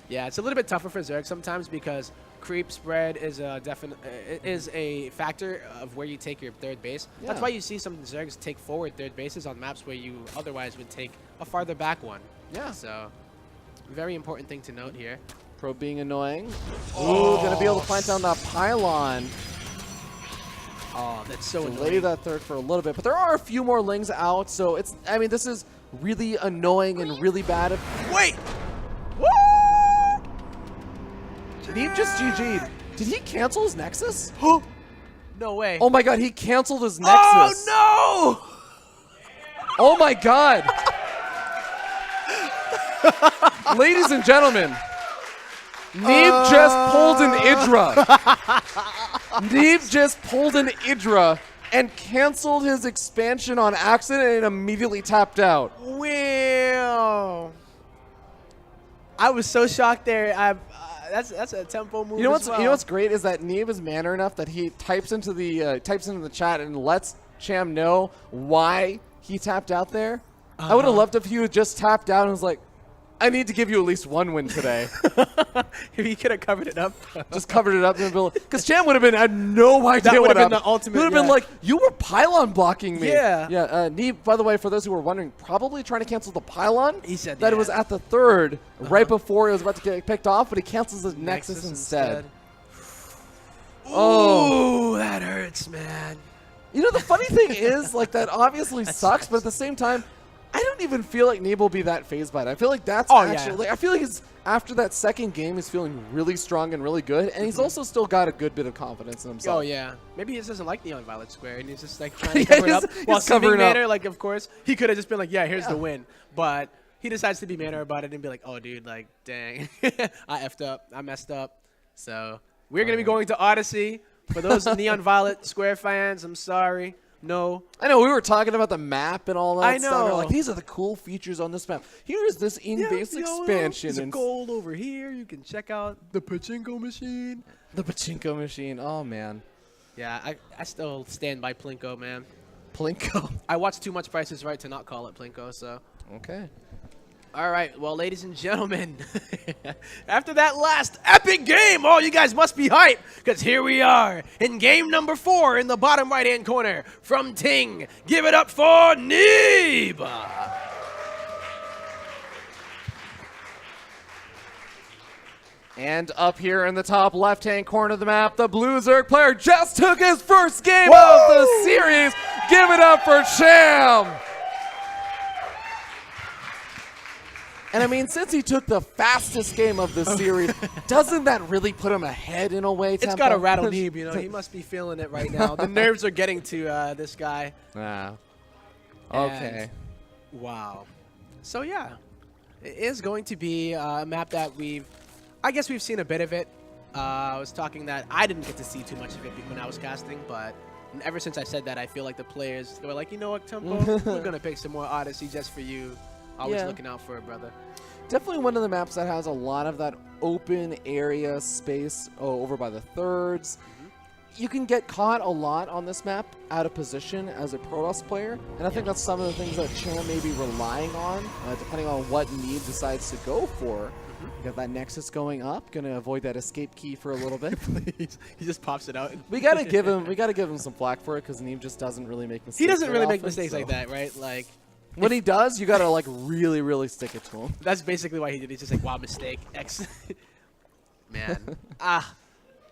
Yeah, it's a little bit tougher for Zerg sometimes because creep spread is a factor of where you take your third base. Yeah. That's why you see some Zergs take forward third bases on maps where you otherwise would take a farther back one. Yeah. So, very important thing to note here. Probe being annoying. Ooh, gonna be able to plant down that pylon. Oh, that's so Delay annoying. that third for a little bit, but there are a few more lings out, so it's, I mean, this is really annoying and really bad. Wait! Neeb just GG'd. Did he cancel his Nexus? No way. Oh my god, he canceled his Nexus. Oh no! Oh my god. Ladies and gentlemen, Neeb just pulled an Idra. Neeb just pulled an Idra and canceled his expansion on accident and immediately tapped out. Wow. I was so shocked there. That's a tempo move. You know as well. what's great is that Neeb is manner enough that he types into the chat and lets Cham know why he tapped out there. I would have loved if he would just tapped out and was like, I need to give you at least one win today. If he could have covered it up. Just covered it up. Because Cham would have had no idea That would what have been happened. the ultimate. He would have been like, you were pylon blocking me. Yeah. Yeah. Neeb, by the way, for those who were wondering, probably trying to cancel the pylon. He said that yeah. it was at the third, right before it was about to get picked off, but he cancels his Nexus instead. Oh, that hurts, man. You know, the funny thing is, like, that obviously sucks, but at the same time, I don't even feel like Neeb will be that phased by it. I feel like that's like, I feel like after that second game, he's feeling really strong and really good, and he's also still got a good bit of confidence in himself. Oh, yeah. Maybe he just doesn't like Neon Violet Square, and he's just, like, trying to cover it up. While covering manner, up. like, of course, he could have just been like, yeah, here's the win. But he decides to be manner about it and be like, oh, dude, like, dang. I effed up. I messed up. So we're going to be going to Odyssey. For those Neon Violet Square fans, I'm sorry. No. I know, we were talking about the map and all that I stuff. know. We're like, these are the cool features on this map. Here's this in-base expansion. There's a and gold over here. You can check out the pachinko machine. the pachinko machine. Oh, man. Yeah, I still stand by Plinko, man. Plinko. I watch too much Price is Right to not call it Plinko, so. Okay. All right, well, ladies and gentlemen, after that last epic game, oh, you guys must be hyped, because here we are in game number 4 in the bottom right-hand corner from Ting. Give it up for Neeb. And up here in the top left-hand corner of the map, the Blue Zerg player just took his first game Whoa! of the series. Give it up for Cham. And I mean, since he took the fastest game of the series, doesn't that really put him ahead in a way, It's Tempo? got to rattle Neeb, you know. He must be feeling it right now. The nerves are getting to this guy. Ah. Okay. And, wow. So, yeah, it is going to be a map that I guess we've seen a bit of it. I was talking that I didn't get to see too much of it when I was casting, but ever since I said that, I feel like the players, they were like, you know what, Tempo, we're going to pick some more Odyssey just for you. Always looking out for it, brother. Definitely one of the maps that has a lot of that open area space over by the thirds. You can get caught a lot on this map out of position as a Protoss player, and I think that's some of the things that Cham may be relying on, depending on what Neeb decides to go for. You got that Nexus going up, gonna avoid that escape key for a little bit. Please. He just pops it out. We gotta give him some flack for it because Neeb just doesn't really make mistakes. He doesn't really make often, mistakes so. like that, right? Like, when he does, you gotta like really, really stick it to him. that's basically why he did it. He's just like, wow, mistake. X. Man.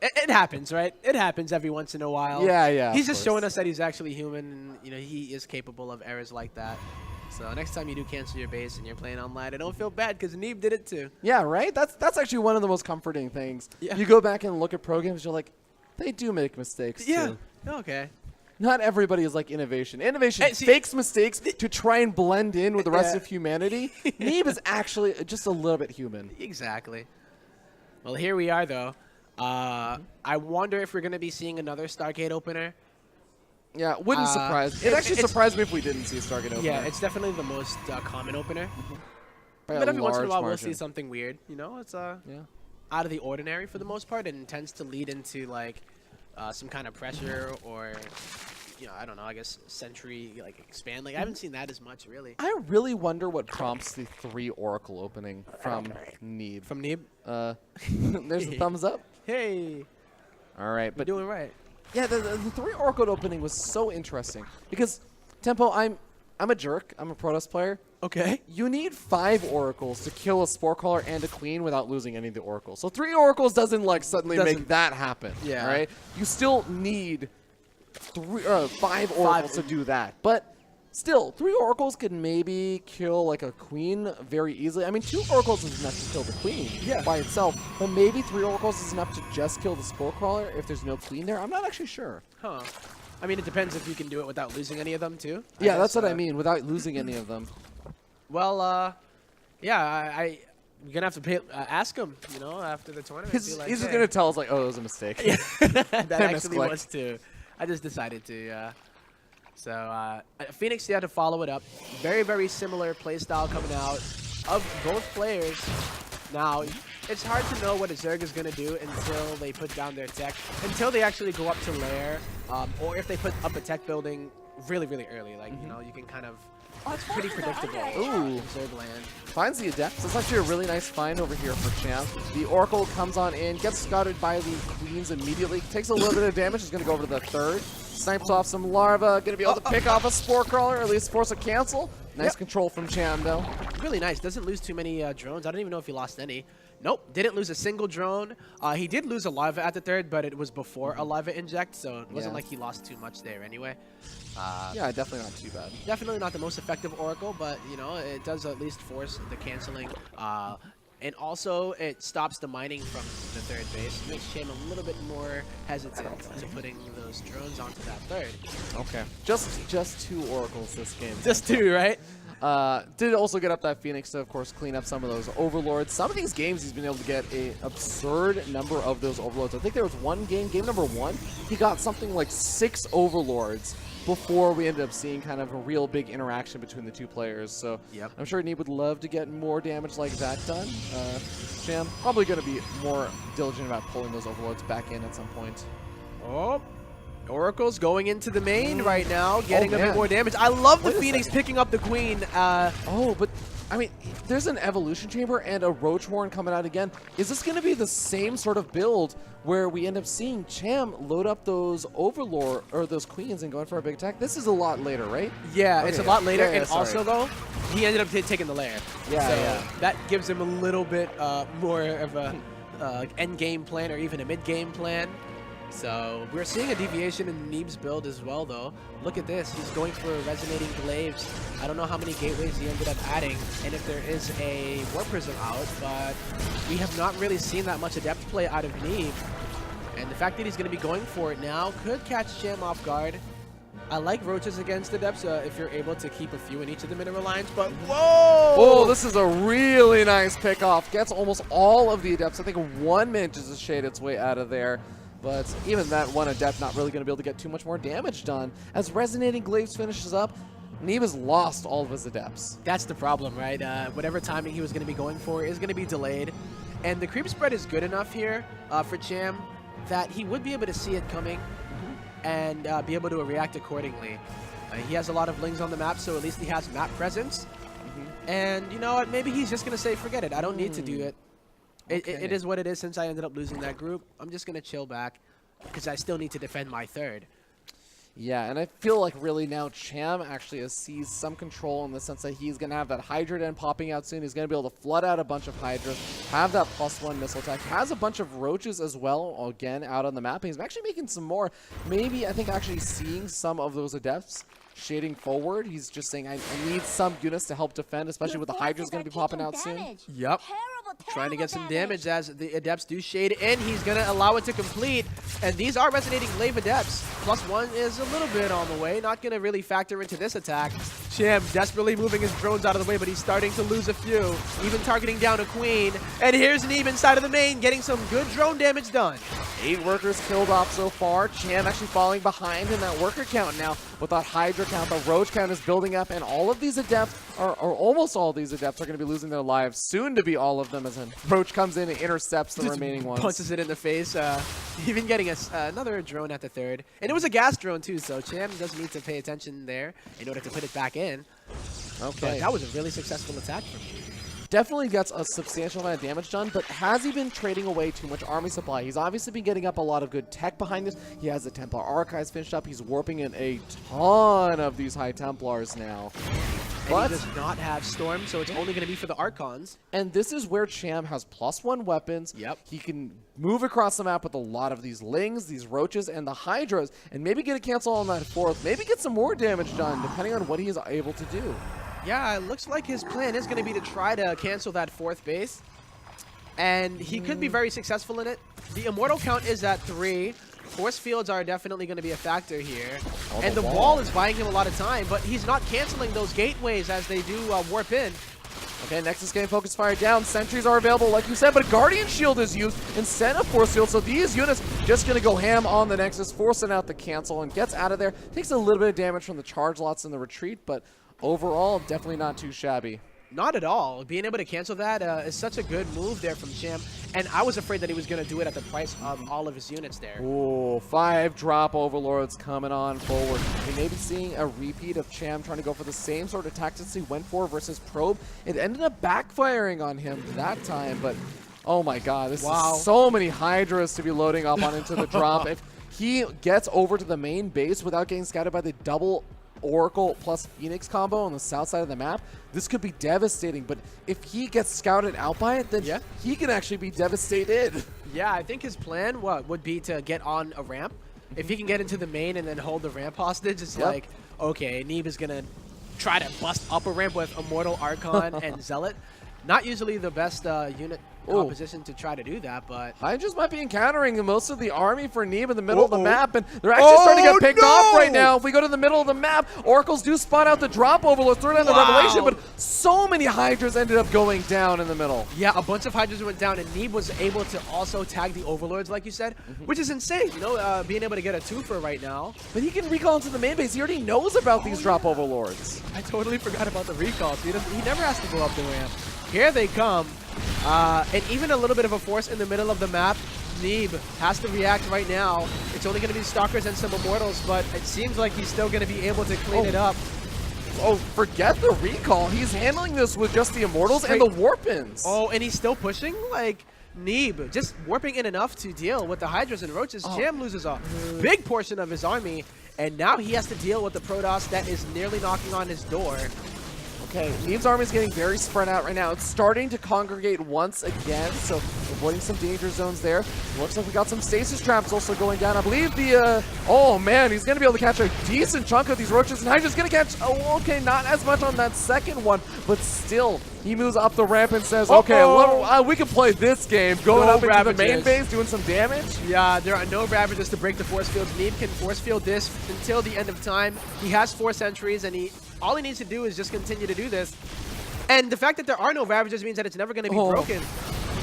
It happens, right? It happens every once in a while. Yeah. He's of just course. showing us that he's actually human, and you know he is capable of errors like that. So next time you do cancel your base and you're playing online, I don't feel bad because Neeb did it too. Yeah, right? That's actually one of the most comforting things. Yeah. You go back and look at pro games, you're like, they do make mistakes Yeah. too. Okay. Not everybody is like innovation. Innovation Hey, see- fakes mistakes to try and blend in with the rest Yeah. of humanity. Neeb is actually just a little bit human. Exactly. Well, here we are though. I wonder if we're gonna be seeing another Stargate opener. Yeah, wouldn't surprise. It actually surprised me if we didn't see a Stargate opener. Yeah, it's definitely the most common opener. By a But every once in a large while we'll margin. see something weird. You know, it's Yeah. out of the ordinary for the most part, and tends to lead into like some kind of pressure or, you know, I don't know. I guess Sentry like expand. Like I haven't seen that as much really. I really wonder what prompts the 3 Oracle opening from Neeb. From Neeb. There's the thumbs up. Hey, All right, but but doing right. yeah, the 3 Oracle opening was so interesting because Tempo, I'm a jerk. I'm a Protoss player. Okay. You need 5 Oracles to kill a Spore Caller and a Queen without losing any of the Oracles. So 3 Oracles doesn't like suddenly make Doesn't- that happen. Yeah. Right? You still need 5 Oracles to do that. But Still, 3 oracles could maybe kill like a queen very easily. I mean, 2 oracles is enough to kill the queen by itself, but maybe 3 oracles is enough to just kill the spore crawler if there's no queen there. I'm not actually sure. Huh. I mean, it depends if you can do it without losing any of them, too. Yeah, that's what I mean, without losing any of them. Well, yeah, we're going to have to ask him, you know, after the tournament. He's just going to tell us, like, oh, it was a mistake. Yeah, that I actually was, too. I just decided to, yeah. So, Phoenix, had to follow it up. Very, very similar playstyle coming out of both players. Now, it's hard to know what a Zerg is going to do until they put down their tech, until they actually go up to lair, or if they put up a tech building really, really early. Like, you know, you can kind of... It's pretty predictable. Ooh. Zerg land. Finds the Adepts. That's actually a really nice find over here for Cham. The Oracle comes on in, gets scouted by the Queens immediately, takes a little bit of damage, is going to go over to the third. Snipes off some larva, going to be able to pick off a Spore Crawler, or at least force a cancel. Nice control from Cham, though. Really nice. Doesn't lose too many drones. I don't even know if he lost any. Nope, didn't lose a single drone. He did lose a larva at the third, but it was before a larva inject, so it wasn't like he lost too much there anyway. Yeah, definitely not too bad. Definitely not the most effective Oracle, but, you know, it does at least force the canceling. And also, it stops the mining from the third base. It makes Cham a little bit more hesitant to putting those drones onto that third. Okay. Just 2 Oracles this game. Just 2, right? Did also get up that Phoenix to, of course, clean up some of those Overlords. Some of these games, he's been able to get an absurd number of those Overlords. I think there was one game number 1, he got something like 6 Overlords before we ended up seeing kind of a real big interaction between the 2 players. So I'm sure Neeb would love to get more damage like that done. Cham probably going to be more diligent about pulling those Overlords back in at some point. Oh. Oracle's going into the main right now, getting a bit more damage. I love the Phoenix picking up the Queen. Oh, but, I mean, there's an Evolution Chamber and a Roach Horn coming out again. Is this going to be the same sort of build where we end up seeing Cham load up those Overlord, or those Queens and going for a big attack? This is a lot later, right? Yeah, it's a lot later, and sorry. also, though, he ended up taking the lair. So that gives him a little bit more of a end game plan or even a mid game plan. So we're seeing a deviation in Neeb's build as well, though. Look at this. He's going for resonating glaives. I don't know how many gateways he ended up adding, and if there is a War Prism out, but we have not really seen that much Adept play out of Neeb. And the fact that he's going to be going for it now could catch Cham off guard. I like Roaches against Adepts if you're able to keep a few in each of the mineral lines, but whoa! Oh, this is a really nice pickoff. Gets almost all of the Adepts. I think 1 minute just to shade its way out of there. But even that 1 Adept not really going to be able to get too much more damage done. As Resonating Glaives finishes up, Neeb has lost all of his Adepts. That's the problem, right? Whatever timing he was going to be going for is going to be delayed. And the creep spread is good enough here for Cham that he would be able to see it coming and be able to react accordingly. He has a lot of lings on the map, so at least he has map presence. And you know what? Maybe he's just going to say, forget it. I don't need to do it. It is what it is. Since I ended up losing that group, I'm just going to chill back because I still need to defend my third. Yeah, and I feel like really now Cham actually has seized some control in the sense that he's going to have that Hydra Den popping out soon. He's going to be able to flood out a bunch of Hydras, have that +1 missile attack, has a bunch of Roaches as well, again, out on the map. And he's actually making some more. Maybe, I think, actually seeing some of those Adepts shading forward. He's just saying, I need some units to help defend, especially with the Hydra's going to be popping out soon. Yep. Trying to get some damage as the Adepts do shade in. He's going to allow it to complete. And these are Resonating Glaive Adepts. +1 is a little bit on the way. Not going to really factor into this attack. Cham desperately moving his drones out of the way, but he's starting to lose a few. Even targeting down a Queen. And here's Neeb inside of the main, getting some good drone damage done. 8 workers killed off so far. Cham actually falling behind in that worker count now. With that Hydra count, the Roach count is building up, and all of these Adepts, or almost all of these Adepts, are going to be losing their lives. Soon to be all of them, as in Roach comes in and intercepts the remaining ones. Punches it in the face. Even getting another drone at the third. And it was a gas drone, too, so Cham does need to pay attention there in order to put it back in. Okay. But that was a really successful attack from him. Definitely gets a substantial amount of damage done, but has he been trading away too much army supply? He's obviously been getting up a lot of good tech behind this. He has the Templar Archives finished up. He's warping in a ton of these High Templars now. But he does not have Storm, so it's only going to be for the Archons. and this is where Cham has +1 weapons. Yep. He can move across the map with a lot of these Lings, these Roaches, and the Hydras, and maybe get a cancel on that 4th. Maybe get some more damage done, depending on what he is able to do. Yeah, it looks like his plan is going to be to try to cancel that 4th base. And he could be very successful in it. The Immortal count is at 3. Force fields are definitely going to be a factor here. Oh, and the wall is buying him a lot of time, but he's not canceling those gateways as they do warp in. Okay, Nexus getting focus fire down. Sentries are available, like you said, but a Guardian Shield is used instead of Force Field. So these units just going to go ham on the Nexus, forcing out the cancel, and gets out of there. Takes a little bit of damage from the charge lots in the retreat, but overall, definitely not too shabby. Not at all. Being able to cancel that is such a good move there from Cham. And I was afraid that he was going to do it at the price of all of his units there. Ooh, 5 drop Overlords coming on forward. We may be seeing a repeat of Cham trying to go for the same sort of tactics he went for versus Probe. It ended up backfiring on him that time, but oh my god, this is so many Hydras to be loading up on into the drop. If he gets over to the main base without getting scouted by the double Oracle plus Phoenix combo on the south side of the map, this could be devastating. But if he gets scouted out by it, then he can actually be devastated. Yeah, I think his plan would be to get on a ramp. If he can get into the main and then hold the ramp hostage, it's like, okay, Neeb is going to try to bust up a ramp with Immortal, Archon, and Zealot. Not usually the best unit composition to try to do that, but Hydras might be encountering most of the army for Neeb in the middle of the map, and they're actually starting to get picked off right now. If we go to the middle of the map, Oracles do spot out the drop Overlords, throw down the Revelation, but so many Hydras ended up going down in the middle. Yeah, a bunch of Hydras went down, and Neeb was able to also tag the Overlords, like you said, which is insane, you know, being able to get a twofer right now. But he can recall into the main base. He already knows about these drop Overlords. I totally forgot about the recalls. He never has to go up the ramp. Here they come. And even a little bit of a force in the middle of the map. Neeb has to react right now. It's only going to be Stalkers and some Immortals, but it seems like he's still going to be able to clean it up. Oh, forget the recall. He's handling this with just the Immortals and the Warpins. Oh, and he's still pushing? Like, Neeb just warping in enough to deal with the Hydras and Roaches. Cham loses a big portion of his army, and now he has to deal with the Protoss that is nearly knocking on his door. Okay, Neeb's army is getting very spread out right now. It's starting to congregate once again, so avoiding some danger zones there. Looks like we got some stasis traps also going down. I believe the, oh man, he's going to be able to catch a decent chunk of these Roaches, and Hydra's going to catch, oh, okay, not as much on that second one, but still, he moves up the ramp and says, okay, we can play this game, going up into the main base, doing some damage. Yeah, there are no Ravages to break the force fields. Neeb can force field this until the end of time. He has 4 sentries, and all he needs to do is just continue to do this. And the fact that there are no Ravages means that it's never going to be broken.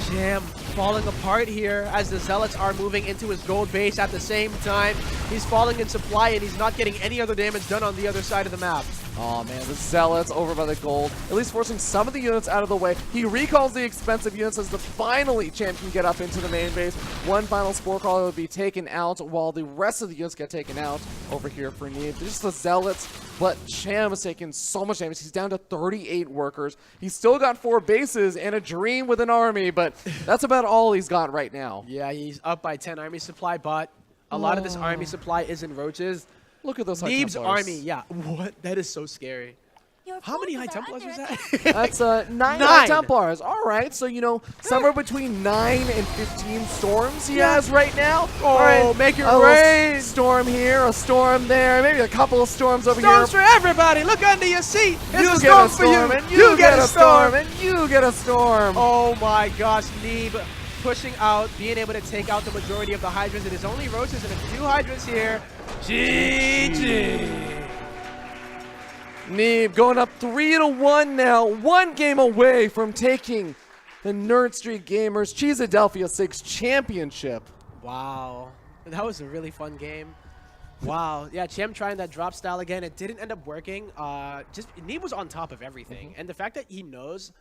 Cham falling apart here as the Zealots are moving into his gold base at the same time. He's falling in supply, and he's not getting any other damage done on the other side of the map. Oh man, the Zealots over by the gold, at least forcing some of the units out of the way. He recalls the expensive units as finally Cham can get up into the main base. One final Spore Crawler will be taken out while the rest of the units get taken out over here for Neeb. Just the Zealots, but Cham has taken so much damage. He's down to 38 workers. He's still got 4 bases and a dream with an army, but that's about all he's got right now. Yeah, he's up by 10 army supply, but a lot of this army supply is in Roaches. Look at those High Neeb's Templars. army, yeah. What? That is so scary. How many High Templars was that? That's 9 High Templars. All right, so, you know, somewhere between 9 and 15 storms he has right now. Oh, all right, make it rain. Storm here, a storm there, maybe a couple of storms over Storms here. for everybody. Look under your seat. It's You a get storm a for you. storm, and you get a storm, and you get a storm. Oh my gosh, Neeb pushing out, being able to take out the majority of the Hydras. It is only Roaches and a few Hydras here. GG. Neeb going up 3-1 now, 1 game away from taking the Nerd Street Gamers Cheesadelphia 6 championship. Wow, that was a really fun game. Wow, yeah, Cham trying that drop style again. It didn't end up working. Neeb was on top of everything, and the fact that he knows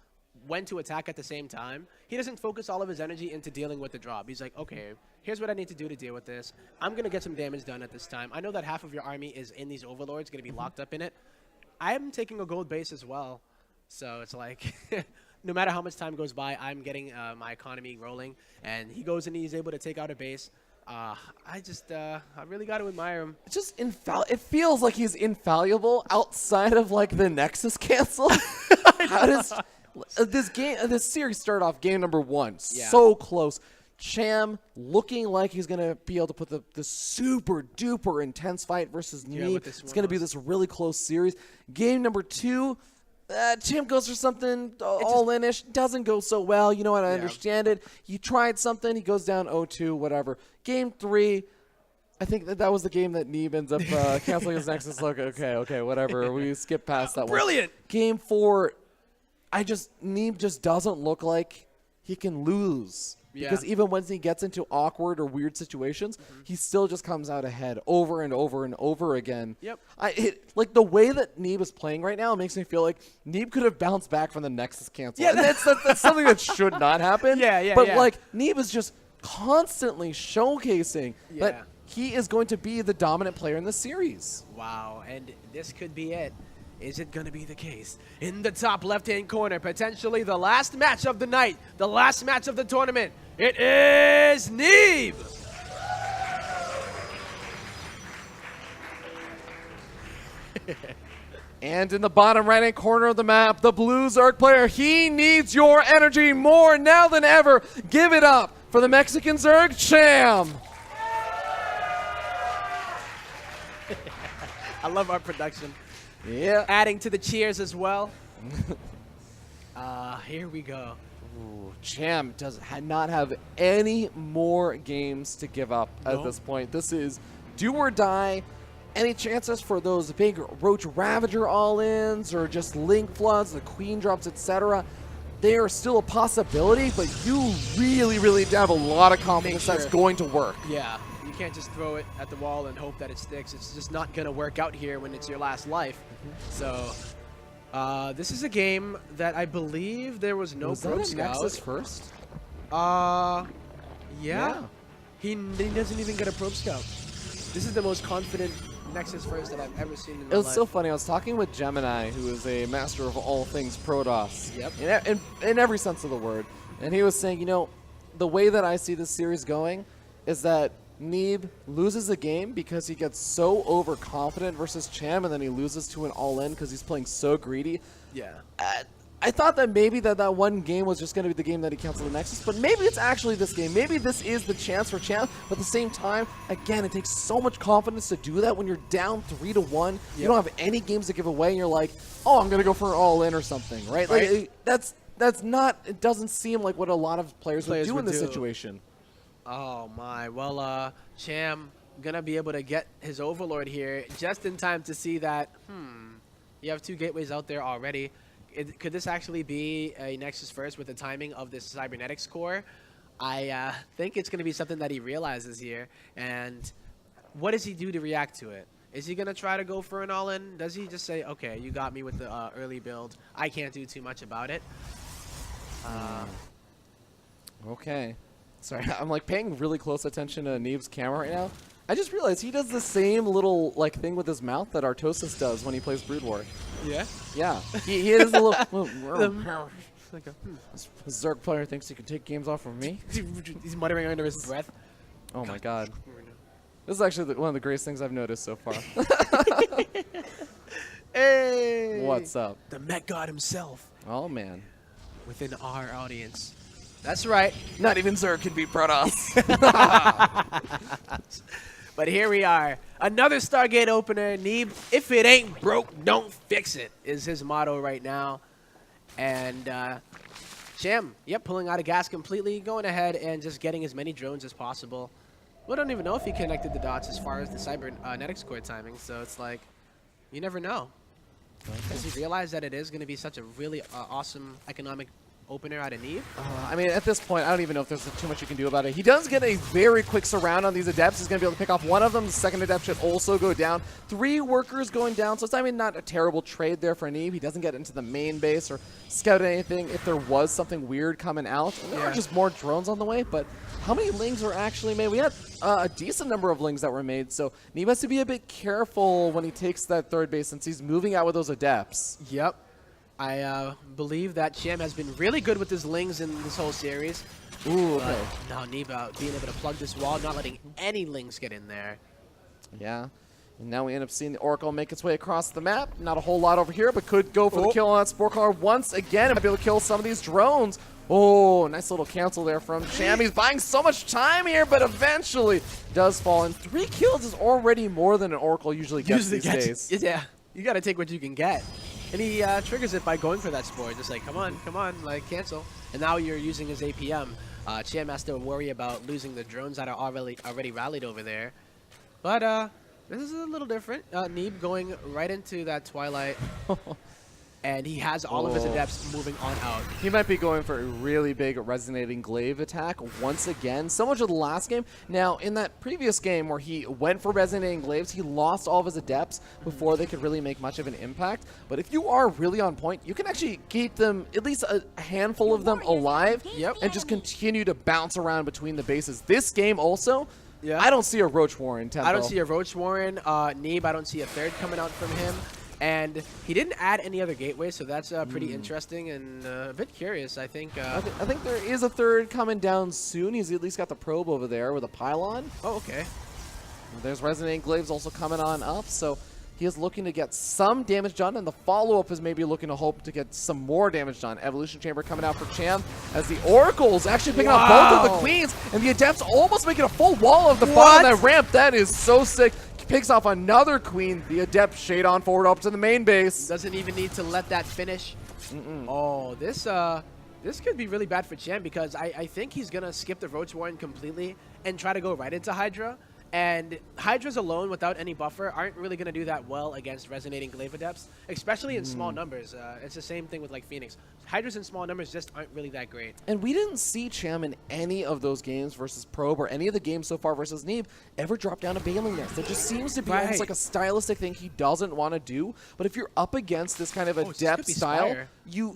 when to attack at the same time, he doesn't focus all of his energy into dealing with the drop. He's like, okay, here's what I need to do to deal with this. I'm gonna get some damage done at this time. I know that half of your army is in these Overlords, gonna be locked up in it. I'm taking a gold base as well, so it's like no matter how much time goes by, I'm getting my economy rolling, and he goes and he's able to take out a base. I really got to admire him. It's just it feels like he's infallible outside of like the Nexus cancel. How does this series start off game number 1 so close? Cham looking like he's gonna be able to put the super duper intense fight versus Neeb. It's gonna be this really close series. Game number 2. Cham goes for something all-in-ish. Doesn't go so well. You know what? I understand it. He tried something. He goes down 0-2, whatever. Game 3, I think that was the game that Neeb ends up canceling his Nexus look. Okay, whatever. We skip past that one. Brilliant. Game 4, Neeb just doesn't look like he can lose. Because even when he gets into awkward or weird situations, he still just comes out ahead over and over and over again. Yep. Like the way that Neeb is playing right now makes me feel like Neeb could have bounced back from the Nexus cancel. Yeah, that's something that should not happen. But like Neeb is just constantly showcasing that he is going to be the dominant player in the series. Wow, and this could be it. Is it going to be the case? In the top left-hand corner, potentially the last match of the night, the last match of the tournament. It is Neeb! And in the bottom right-hand corner of the map, the blue Zerg player, he needs your energy more now than ever. Give it up for the Mexican Zerg, Cham! I love our production. Yeah. Adding to the cheers as well. Here we go. Ooh, Cham does not have any more games to give up at this point. This is do or die. Any chances for those big Roach Ravager all-ins or just Link Floods, the Queen drops, etc.? They are still a possibility, but you really, really have a lot of confidence that's going to work. Yeah. You can't just throw it at the wall and hope that it sticks. It's just not going to work out here when it's your last life. So, this is a game that I believe there was no Probe Scout. Nexus first? Yeah. He doesn't even get a Probe Scout. This is the most confident Nexus first that I've ever seen in my life. It was so funny. I was talking with Gemini, who is a master of all things Protoss. Yep. In every sense of the word. And he was saying, you know, the way that I see this series going is that Neeb loses a game because he gets so overconfident versus Cham, and then he loses to an all-in because he's playing so greedy. Yeah. I thought that maybe that one game was just going to be the game that he canceled the Nexus, but maybe it's actually this game. Maybe this is the chance for Cham, but at the same time, again, it takes so much confidence to do that when you're down 3-1. You don't have any games to give away, and you're like, oh, I'm going to go for an all-in or something, right? Like, that's not, it doesn't seem like what a lot of players would do in this situation. Oh my, well, Cham gonna be able to get his Overlord here just in time to see that, you have 2 gateways out there already. Could this actually be a Nexus first with the timing of this Cybernetics core? I think it's gonna be something that he realizes here, and what does he do to react to it? Is he gonna try to go for an all-in? Does he just say, okay, you got me with the early build, I can't do too much about it? Okay. Sorry, I'm like paying really close attention to Neeb's camera right now. I just realized he does the same little like thing with his mouth that Artosis does when he plays Brood War. Yeah? Yeah. He has a little... This Zerg player thinks he can take games off from me? He's muttering under his breath. Oh my god. This is actually one of the greatest things I've noticed so far. Hey! What's up? The Met God himself. Oh man. Within our audience. That's right. Not even Zerg can beat Protoss. But here we are. Another Stargate opener. Neeb, if it ain't broke, don't fix it, is his motto right now. And Cham, pulling out of gas completely, going ahead and just getting as many drones as possible. We don't even know if he connected the dots as far as the Cybernetics core timing, so it's like, you never know. Does he realize that it is going to be such a really awesome economic opener out of Neeb? I mean, at this point, I don't even know if there's too much you can do about it. He does get a very quick surround on these Adepts. He's going to be able to pick off one of them. The second Adept should also go down. 3 workers going down, so it's, I mean, not a terrible trade there for Neeb. He doesn't get into the main base or scout anything if there was something weird coming out. And there are just more drones on the way, but how many lings were actually made? We had a decent number of lings that were made, so Neeb has to be a bit careful when he takes that third base since he's moving out with those Adepts. Yep. I believe that Cham has been really good with his lings in this whole series. Ooh, But okay. now Neeb being able to plug this wall, not letting any Lings get in there. Yeah. And now we end up seeing the Oracle make its way across the map. Not a whole lot over here, but could go for the kill on that Spore Caller once again. And might be able to kill some of these drones. Oh, nice little cancel there from Cham. He's buying so much time here, but eventually does fall. And 3 kills is already more than an Oracle usually gets these days. Yeah, you got to take what you can get. And he triggers it by going for that Spore. Just like, come on, like, cancel. And now you're using his APM. Cham has to worry about losing the drones that are already rallied over there. But this is a little different. Neeb going right into that Twilight. And he has all of his adepts moving on out. He might be going for a really big Resonating Glaive attack once again. So much of the last game. Now, in that previous game where he went for Resonating Glaives, he lost all of his adepts before they could really make much of an impact. But if you are really on point, you can actually keep them, at least a handful of them, alive. Yep. And just continue to bounce around between the bases. This game also, Yeah. I don't see a Roach Warren tempo. I don't see a Roach Warren. Neeb, I don't see a third coming out from him. And he didn't add any other gateways, so that's pretty interesting and a bit curious, I think. I think there is a third coming down soon. He's at least got the probe over there with a pylon. Oh, okay. There's Resonating Glaives also coming on up, so he is looking to get some damage done, and the follow-up is maybe looking to hope to get some more damage done. Evolution Chamber coming out for Cham as the Oracle's actually picking up both of the Queens, and the Adepts almost making a full wall of the bottom of that ramp. That is so sick. Picks off another Queen. The Adept shade on forward up to the main base. Doesn't even need to let that finish. Oh, this could be really bad for Cham because I think he's going to skip the Roach Warren completely and try to go right into Hydra. And Hydras alone without any buffer aren't really going to do that well against Resonating Glaive Adepts, especially in small numbers. It's the same thing with like Phoenix. Hydras in small numbers just aren't really that great. And we didn't see Cham in any of those games versus Probe or any of the games so far versus Neeb ever drop down a Bailing Nest. It just seems to be almost like a stylistic thing he doesn't want to do. But if you're up against this kind of Adept style, you...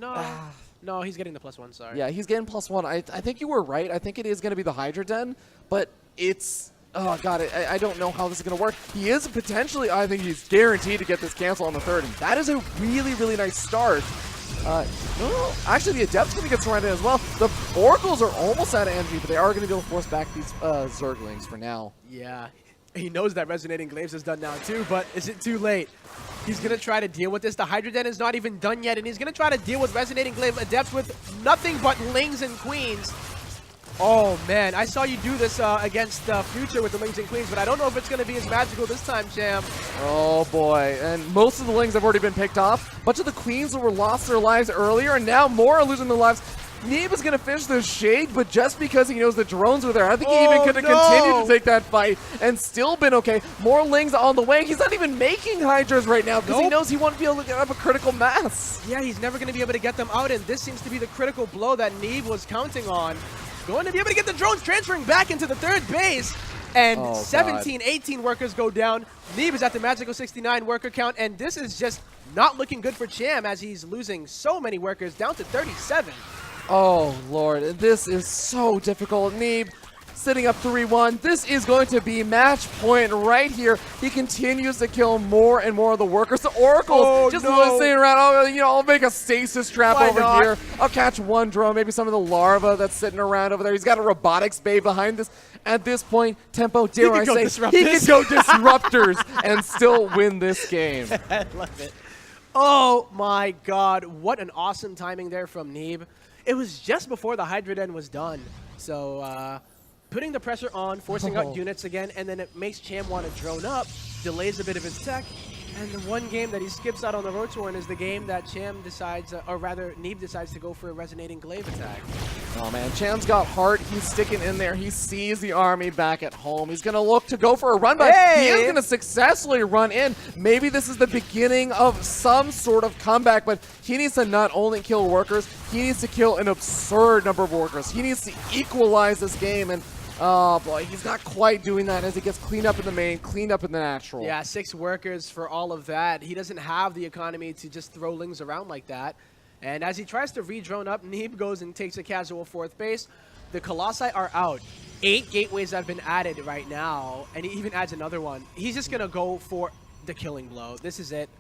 No, he's getting the +1, sorry. Yeah, he's getting +1. I think you were right. I think it is going to be the Hydra Den, but it's... Oh, God, I don't know how this is going to work. He is potentially, I think he's guaranteed to get this cancel on the third, and that is a really, really nice start. No, actually, the Adept's going to get surrounded as well. The Oracles are almost out of energy, but they are going to be able to force back these Zerglings for now. Yeah, he knows that Resonating Glaives is done now too, but is it too late? He's going to try to deal with this. The Hydra Den is not even done yet, and he's going to try to deal with Resonating Glaive Adepts with nothing but Lings and Queens. Oh, man, I saw you do this against Future with the Lings and Queens, but I don't know if it's going to be as magical this time, Cham. Oh, boy. And most of the Lings have already been picked off. Much of the Queens were lost their lives earlier, and now more are losing their lives. Neeb is going to finish the Shade, but just because he knows the drones were there, I think he even could have continued to take that fight and still been okay. More Lings on the way. He's not even making Hydras right now because he knows he won't be able to get up a critical mass. Yeah, he's never going to be able to get them out, and this seems to be the critical blow that Neeb was counting on. Going to be able to get the drones transferring back into the third base. And 17, 18 workers go down. Neeb is at the magical 69 worker count, and this is just not looking good for Cham as he's losing so many workers down to 37. Oh, Lord. This is so difficult. Neeb sitting up 3-1. This is going to be match point right here. He continues to kill more and more of the workers. The Oracles just listening around. Oh, you know, I'll make a stasis trap over here. I'll catch one drone, maybe some of the larva that's sitting around over there. He's got a robotics bay behind this. At this point, Tempo, dare I say, he can go Disruptors and still win this game. I love it. Oh my God, what an awesome timing there from Neeb. It was just before the Hydra Den was done. So, putting the pressure on, forcing out units again, and then it makes Cham want to drone up, delays a bit of his tech, and the one game that he skips out on the Roach Warren is the game that Cham decides, or rather, Neeb decides to go for a Resonating Glaive attack. Oh man, Cham's got heart. He's sticking in there. He sees the army back at home. He's going to look to go for a run, but he is going to successfully run in. Maybe this is the beginning of some sort of comeback, but he needs to not only kill workers, he needs to kill an absurd number of workers. He needs to equalize this game, and oh boy, he's not quite doing that as he gets cleaned up in the main, cleaned up in the natural. Yeah, 6 workers for all of that. He doesn't have the economy to just throw Lings around like that. And as he tries to re-drone up, Neeb goes and takes a casual 4th base. The Colossi are out. 8 gateways have been added right now, and he even adds another one. He's just going to go for the killing blow. This is it.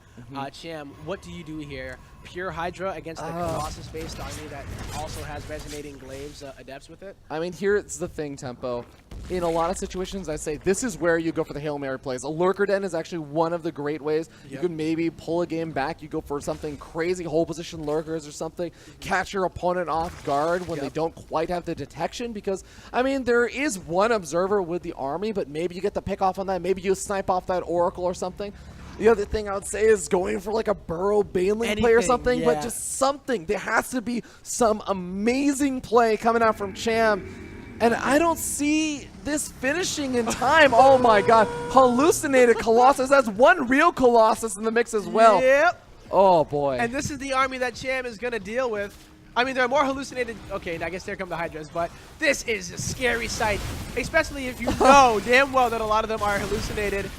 Cham, what do you do here? Pure Hydra against the Colossus-based army that also has resonating glaives adepts with it? I mean, here's the thing, Tempo. In a lot of situations, I say this is where you go for the Hail Mary plays. A Lurker Den is actually one of the great ways. You can maybe pull a game back. You go for something crazy, hold position Lurkers or something, catch your opponent off guard when they don't quite have the detection. Because, I mean, there is one observer with the army, but maybe you get the pick off on that. Maybe you snipe off that Oracle or something. The other thing I would say is going for like a Burrow Baneling play or something, but just something. There has to be some amazing play coming out from Cham. And I don't see this finishing in time. Oh my god. Hallucinated Colossus. That's one real Colossus in the mix as well. Yep. Oh boy. And this is the army that Cham is going to deal with. I mean, there are more hallucinated. Okay, I guess there come the Hydras, but this is a scary sight, especially if you know damn well that a lot of them are hallucinated.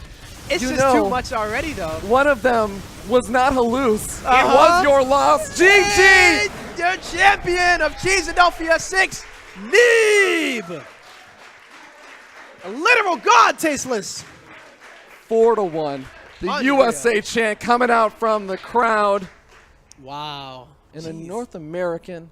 It's just too much already, though. One of them was not halluc. It was your loss. GG! Your champion of Cheeseadelphia 6, Neeb! A literal god, Tasteless. 4-1. The USA chant coming out from the crowd. Wow. And a North American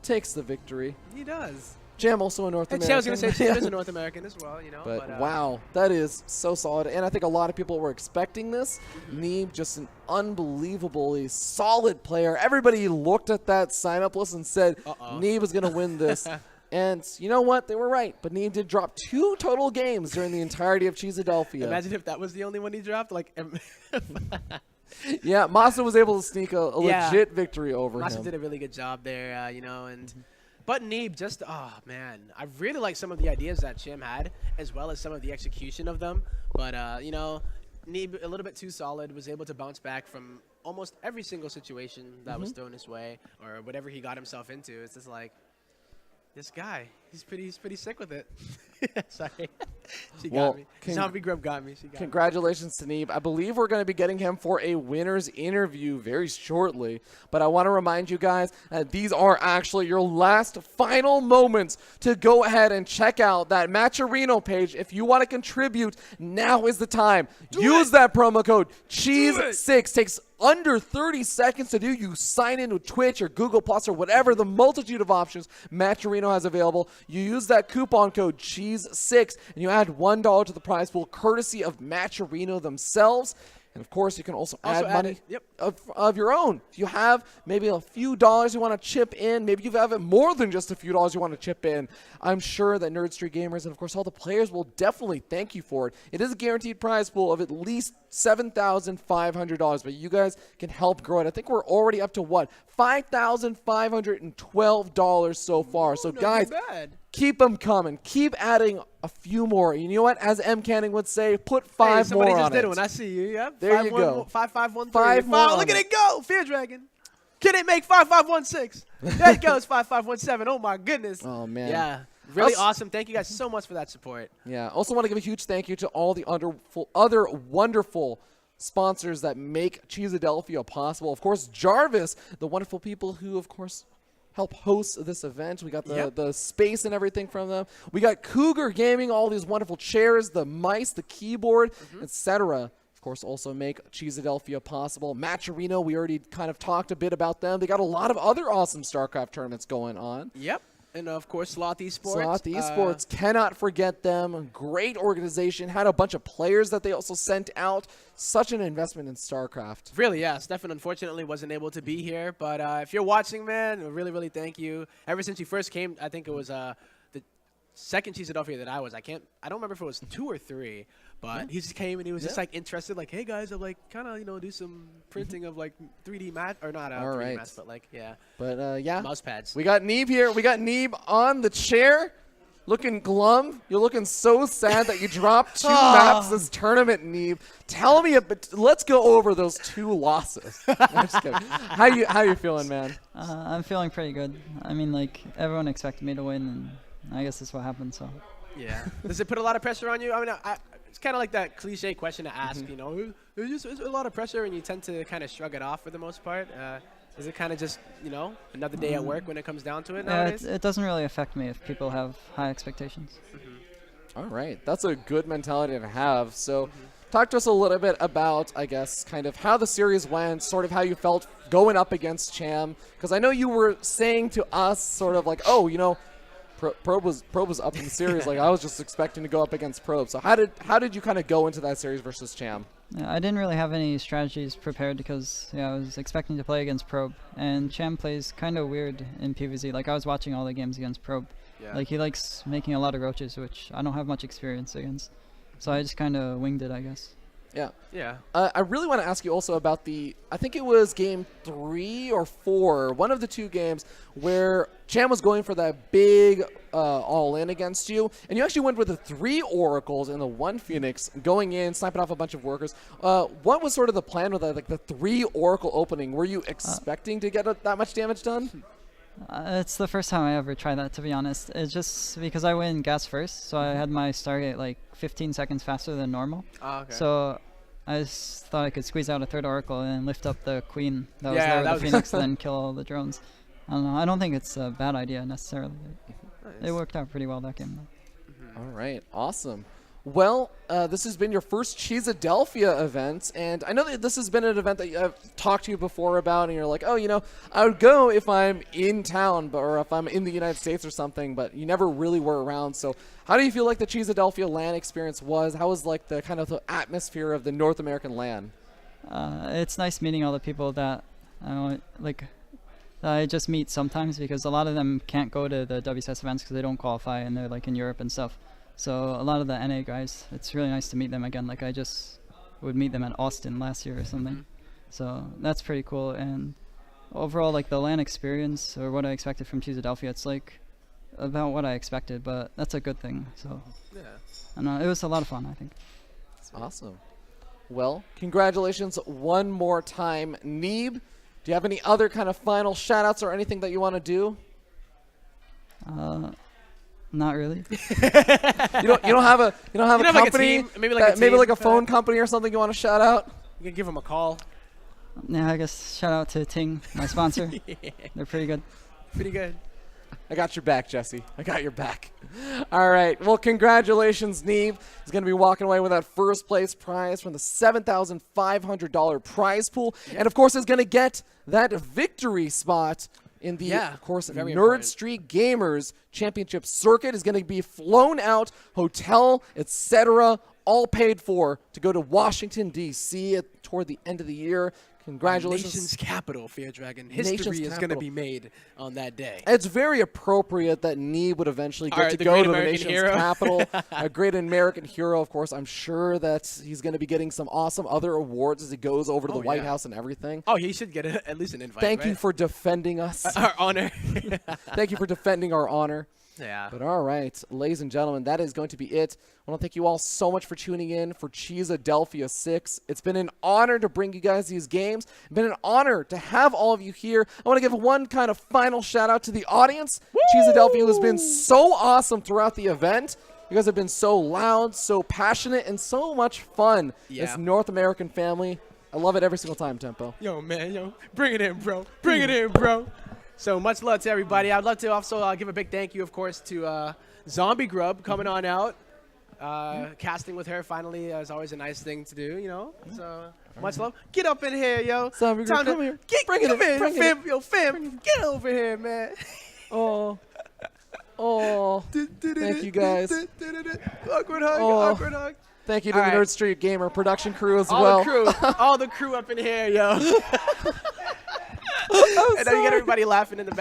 takes the victory. He does. Cham also a North American. I was going to say Cham is a North American as well, you know. But wow, that is so solid. And I think a lot of people were expecting this. Neeb, just an unbelievably solid player. Everybody looked at that sign-up list and said Neeb is going to win this. And you know what? They were right. But Neeb did drop 2 total games during the entirety of Cheeseadelphia. Imagine if that was the only one he dropped. Like, yeah, Masa was able to sneak a legit victory over him. Masa did a really good job there, you know, and but Neeb just, oh man, I really like some of the ideas that Cham had, as well as some of the execution of them. But you know, Neeb a little bit too solid, was able to bounce back from almost every single situation that was thrown his way, or whatever he got himself into. It's just like, this guy, he's pretty sick with it. Sorry. She got me. Zombie Grub got me. Congratulations to Neeb. I believe we're going to be getting him for a winner's interview very shortly. But I want to remind you guys that these are actually your last final moments to go ahead and check out that Matcherino page. If you want to contribute, now is the time. Use that promo code CHEESE6. Takes under 30 seconds to do. You sign in with Twitch or Google Plus or whatever, the multitude of options Matcherino has available. You use that coupon code CHEESE6 and you add $1 to the prize pool courtesy of Matcherino themselves. And of course, you can also add money of your own. If you have maybe a few dollars you want to chip in, maybe you have more than just a few dollars you want to chip in, I'm sure that Nerd Street Gamers and of course all the players will definitely thank you for it. It is a guaranteed prize pool of at least $7,500, but you guys can help grow it. I think we're already up to what? $5,512 so far. So guys, keep them coming. Keep adding a few more. You know what? As M. Canning would say, put 5 more on it. Somebody just did one. I see you. Yep. There you go. 5513. 5 more. Look at it go. Fear Dragon. Can it make 5516? There it goes. 5517. Oh my goodness. Oh man. Yeah. Really awesome. Thank you guys so much for that support. Yeah. Also want to give a huge thank you to all the other wonderful sponsors that make Cheeseadelphia possible. Of course, Jarvis, the wonderful people who, of course, help host this event. We got the space and everything from them. We got Cougar Gaming, all these wonderful chairs, the mice, the keyboard, etc. Of course, also make Cheeseadelphia possible. Matcherino, we already kind of talked a bit about them. They got a lot of other awesome StarCraft tournaments going on. Yep. And, of course, Sloth Esports. Sloth Esports, cannot forget them. Great organization. Had a bunch of players that they also sent out. Such an investment in StarCraft. Really, yeah. Stefan, unfortunately, wasn't able to be here. But if you're watching, man, really, really thank you. Ever since you first came, I think it was the second Cheeseadelphia that I was. I don't remember if it was 2 or 3. But he just came and he was just like interested, like, hey guys, I'm like kind of do some printing of like 3D mat or not 3D mats, but like But yeah, mouse pads. We got Neeb here. We got Neeb on the chair, looking glum. You're looking so sad that you dropped 2 maps this tournament, Neeb. Tell me, let's go over those 2 losses. I'm just kidding. How you feeling, man? I'm feeling pretty good. I mean, like everyone expected me to win, and I guess that's what happened. So. Yeah. Does it put a lot of pressure on you? I mean, it's kind of like that cliche question to ask, you know, there's a lot of pressure and you tend to kind of shrug it off for the most part. Is it kind of just, you know, another day at work when it comes down to it nowadays? It doesn't really affect me if people have high expectations. All right. That's a good mentality to have. So talk to us a little bit about, I guess, kind of how the series went, sort of how you felt going up against Cham. Because I know you were saying to us sort of like, oh, you know, Probe was up in the series. Like, I was just expecting to go up against Probe. So how did you kind of go into that series versus Cham? Yeah, I didn't really have any strategies prepared because I was expecting to play against Probe, and Cham plays kind of weird in PvZ. Like I was watching all the games against Probe. Yeah. Like he likes making a lot of roaches, which I don't have much experience against. So I just kind of winged it, I guess. Yeah. Yeah. I really want to ask you also about I think it was game 3 or 4, one of the 2 games where Cham was going for that big all-in against you, and you actually went with the 3 Oracles and the 1 Phoenix, going in, sniping off a bunch of workers. What was sort of the plan with that, like the 3 Oracle opening? Were you expecting to get that much damage done? It's the first time I ever tried that, to be honest. It's just because I went gas first, so I had my Stargate like 15 seconds faster than normal. Oh, okay. So I just thought I could squeeze out a 3rd Oracle and lift up the Queen that was Yeah, there that with the was Phoenix, then kill all the drones. I don't know. I don't think it's a bad idea necessarily. It worked out pretty well that game, though. All right, awesome. Well, this has been your first Cheesadelphia event, and I know that this has been an event that I've talked to you before about, and you're like, oh, you know, I would go if I'm in town or if I'm in the United States or something, but you never really were around. So how do you feel like the Cheesadelphia LAN experience was? How was like the kind of the atmosphere of the North American LAN? It's nice meeting all the people that I just meet sometimes, because a lot of them can't go to the WCS events because they don't qualify and they're like in Europe and stuff. So a lot of the NA guys, it's really nice to meet them again. Like I just would meet them at Austin last year or something. So that's pretty cool. And overall, like the LAN experience or what I expected from Cheesadelphia, it's like about what I expected, but that's a good thing. So Yeah. and it was a lot of fun, I think. Awesome. Well, congratulations one more time, Neeb. Do you have any other kind of final shout-outs or anything that you want to do? Not really. You don't have a like a company, team? Maybe like a maybe team? like a phone company or something you want to shout out? You can give them a call. Yeah, I guess shout out to Ting, my sponsor. Yeah. They're pretty good. Pretty good. I got your back, Jesse. I got your back. All right. Well, congratulations, Neeb. He's going to be walking away with that first place prize from the $7,500 prize pool. And, of course, is going to get that victory spot in the, of course, very Nerd important. Street Gamers Championship Circuit. Is going to be flown out, hotel, etc., all paid for to go to Washington, D.C. toward the end of the year. Congratulations. Nation's capital, Fear Dragon. History Nation's is going to capital. be made on that day. It's very appropriate that Neeb would eventually get All right, to the go great to the American nation's hero. capital. A great American hero, of course. I'm sure that he's going to be getting some awesome other awards as he goes over to the White House and everything. Oh, he should get at least an invite. Thank you right? for defending us. Our honor. Thank you for defending our honor. Yeah. But all right, ladies and gentlemen, that is going to be it. I want to thank you all so much for tuning in for Cheesadelphia 6. It's been an honor to bring you guys these games. It's been an honor to have all of you here. I want to give one kind of final shout out to the audience. Cheesadelphia has been so awesome throughout the event. You guys have been so loud, so passionate, and so much fun. Yeah. This North American family. I love it every single time, Tempo. Yo, man, yo. Bring it in, bro. Bring it in, bro. So much love to everybody. I'd love to also give a big thank you, of course, to Zombie Grub coming on out. Casting with her finally is always a nice thing to do, you know. So much love. Get up in here, yo. Zombie Grub, Time to- come here. Come Bring it in, in, bring it fam. Yo, fam. Get over here, man. Oh. Oh. Thank you, guys. Awkward hug. Oh. Awkward hug. Thank you to All the right. Nerd Street Gamer production crew as All well. the crew. All the crew up in here, yo. And then you get everybody laughing in the back.